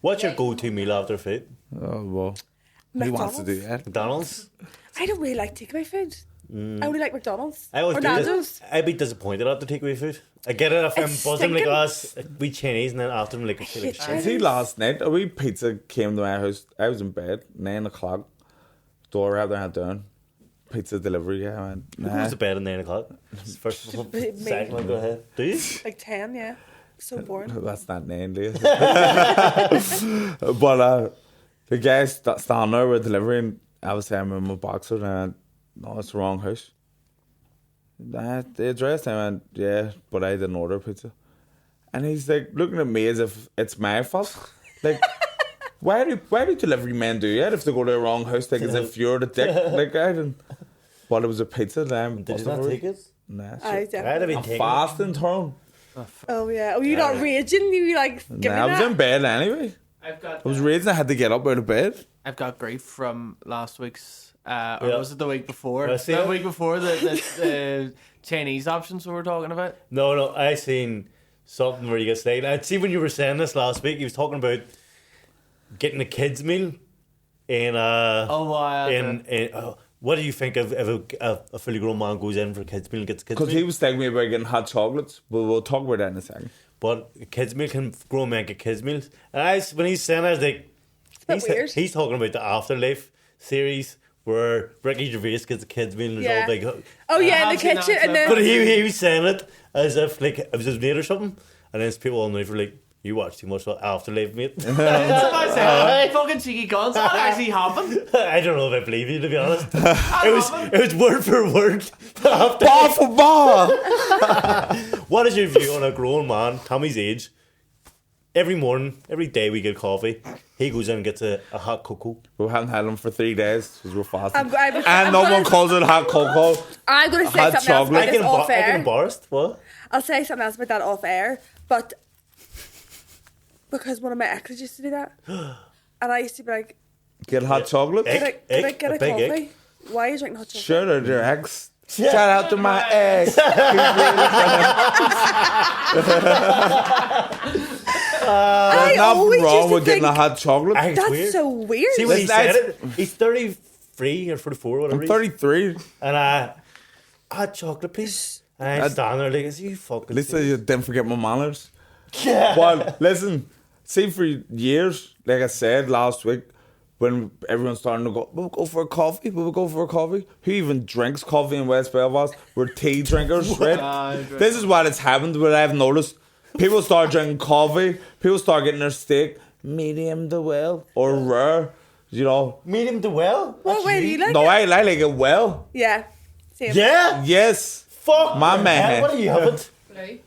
What's your go-to meal after a fight? Oh well. He wants to do that. McDonald's. I don't really like takeaway food. I only like McDonald's. I always or do Nando's. this. I'd be disappointed after takeaway food. I get it if I'm It's buzzing like stinking. us. We Chinese and then after I'm like, I feel like hate shit. See, last night a wee pizza came to my house. I was in bed, 9 o'clock. Door out there, had down. Pizza delivery. Yeah, I went, Who nah. goes to bed at 9 o'clock? First, Me. second one, go ahead. Do you? Like 10, yeah. So boring. That's not named, Leah. But the guy standing there with delivery, and I was saying I'm in my boxer, and I went, no, it's the wrong house. The address, I went, yeah, but I didn't order pizza. And he's like looking at me as if it's my fault. Like, why do delivery men do that if they go to the wrong house? Like, as if you're the dick. Like, I didn't. But it was a pizza. Then Did you not take it? Nah, I shit. I'd have been I'm taking fasting, Tyrone. Oh yeah. Oh, you're not raging. You like giving Nah, I was that? in bed anyway. I've got. I was raging. I had to get up out of bed. I've got grief from last week's. Or Yeah. was it the week before? I see The it. week before the Chinese options we were talking about. No, I seen something where you get snagged. I'd see when you were saying this last week, he was talking about getting a kids meal in what do you think of if a fully grown man goes in for a kids meal and gets a kids meal? Because he was telling me about getting hot chocolates. But we'll talk about that in a second. But a kids meal, can grown men get kids meals? And when he's saying that, I was like, It's a bit weird. he's talking about the Afterlife series where Ricky Gervais gets a kids meal and Yeah. there's all big. Oh yeah, in I've the seen kitchen that and clip. But then he was saying it as if like it was his mate or something, and then there's people on the were like, "You watch too much Afterlife, mate." Fucking cheeky guns. What actually happened? I don't know if I believe you, to be honest. it was word for word. Bar for bar. What is your view on a grown man, Tommy's age? Every morning, every day we get coffee, he goes in and gets a hot cocoa. We haven't had them for 3 days because we're fasting. I'm And no one calls it hot cocoa. I'm going to say Hot something else chocolate. about this off I get air. embarrassed. What? I'll say something else about that off air, but because one of my exes used to do that, and I used to be like, Get hot chocolate. Egg. Can I get a a big coffee? egg. Why are you drinking hot chocolate? Sure, they're your ex. Shout out to my ex. There's always nothing wrong used to with getting a think- hot chocolate. I think it's That's weird. so weird. See when he Listen, said it, he's 33 or 34, whatever. I'm he is. 33. And hot chocolate, please. And I stand there like, is you fucking. At least I didn't forget my manners. Yeah. But listen, see, for years, like I said last week, when everyone's starting to go, we'll go for a coffee, we'll go for a coffee. Who even drinks coffee in West Belfast? We're tea drinkers, right? This is what it's happened, what I've noticed. People start drinking coffee, people start getting their steak medium to well or rare, you know. Medium to well? What way do you like No, it? I like it well. Yeah. Same. Yeah? Yes. Fuck. My man. What do you have it? Blue.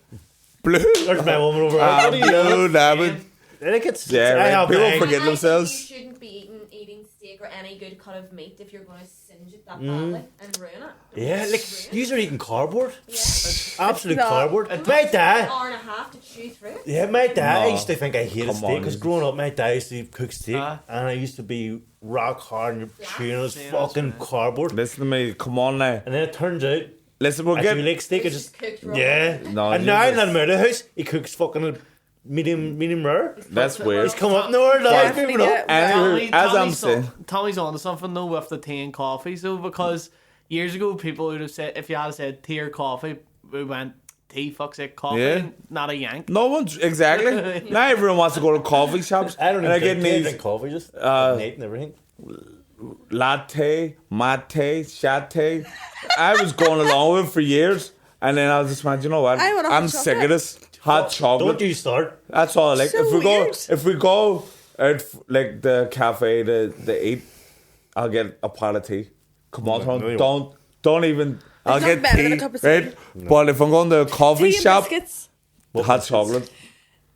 Blue. There's my woman over there. What do you have it? Blue, damn it. I think it's. Yeah, I right. have People mine. forget I themselves. think you shouldn't be eating steak or any good cut of meat if you're going to singe it that badly and ruin it. Yeah, like, Ruin it. you are eating cardboard. Yeah. Absolute not. cardboard. An My dad. hour and a half to chew through it. Yeah, my dad. I No. used to think I hated Come steak on. because growing up, my dad used to cook steak, Ah. and I used to be rock hard and you're chewing this Yeah, fucking that's right. cardboard. Listen to me. Come on now. And then it turns out, Listen, we'll I do get. like steak. I It's just just cooked raw. yeah. No, and you now just- in the murder house, he cooks fucking medium rare. That's weird. He's come up nowhere now. He's Definitely moving up. get- Anyway, as I'm saying, Tommy's on to something though with the tea and coffee. So because years ago people would have said if you had said tea or coffee, we went tea, fuck's sake, coffee, Yeah. not a yank. no one's exactly. Now everyone wants to go to coffee shops. I don't and I even get drink, these drink coffee, just Nate and everything. latte, mate, shatte. I was going along with it for years, and then I was just like, you know what? I want a hot I'm sick of chocolate. this hot chocolate. Don't you start. That's all I like. So weird. If we go out like the cafe to eat, I'll get a pot of tea. Come on, No, you don't even. I'll nothing get better than tea, a cup of tea. right? But if I'm going to a coffee Tea and shop, biscuits. hot chocolate.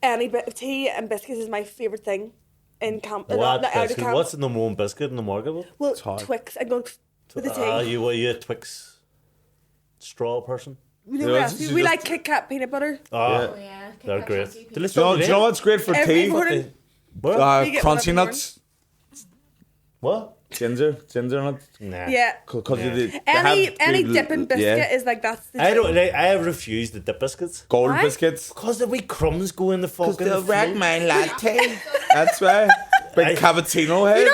Any bit of tea and biscuits is my favourite thing in camp. What Not out of biscuit? camp. What's the number one biscuit in the market? Well, hard. Twix. I'm going with the tea. You a Twix straw person? You know Yeah, what it's else? just- We like Kit Kat peanut butter. Ah, Oh, yeah. Kit they're Kat great. chunky Do pizza. Do you know what's great for Every tea? morning. What? You get Crunchy one every nuts, What? ginger nuts. Nah. Yeah. Because Any dipping biscuit is like that's the I don't. dream. Like, I have refused the dip biscuits gold Why? biscuits. because the wee crumbs go in the fucking. float. my latte. That's right. Big cappuccino head.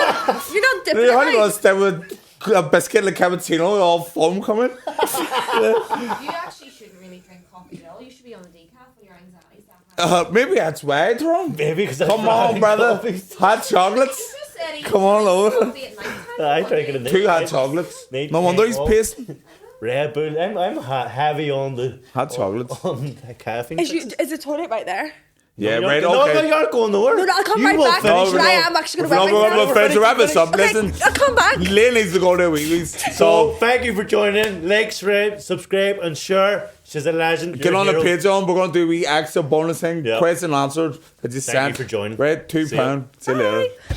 You're not dipping How it are you gonna right. stay with a biscuit like cappuccino with all foam coming? You actually shouldn't really drink coffee at all. You should be on the decaf when your anxiety's that high. Maybe that's why, Tyrone. Maybe because Come on, brother. Hot chocolates. You just said he Come on drinks over. coffee at night time. I drink it in the Two hot chocolates. Nate, No wonder Nate he's Wall. pissing. Red Bull. I'm heavy on the Hot chocolate. on the caffeine. Is the toilet right there? Yeah, You're- right, No, okay. you're going nowhere. No, I'll come You right will back. finish But it. I am actually going to We're wrap going to finish the rabbits up. Okay, Listen, I'll come back. Leah needs to go to Wheelies. So, thank you for joining. Like, subscribe, and share. She's a legend. Get You're a on the hero. Patreon. We're going to do a wee extra bonus thing. Yeah. Question answered. That you Thank you sent. for joining. Right, See ya. £2. See you later. Bye.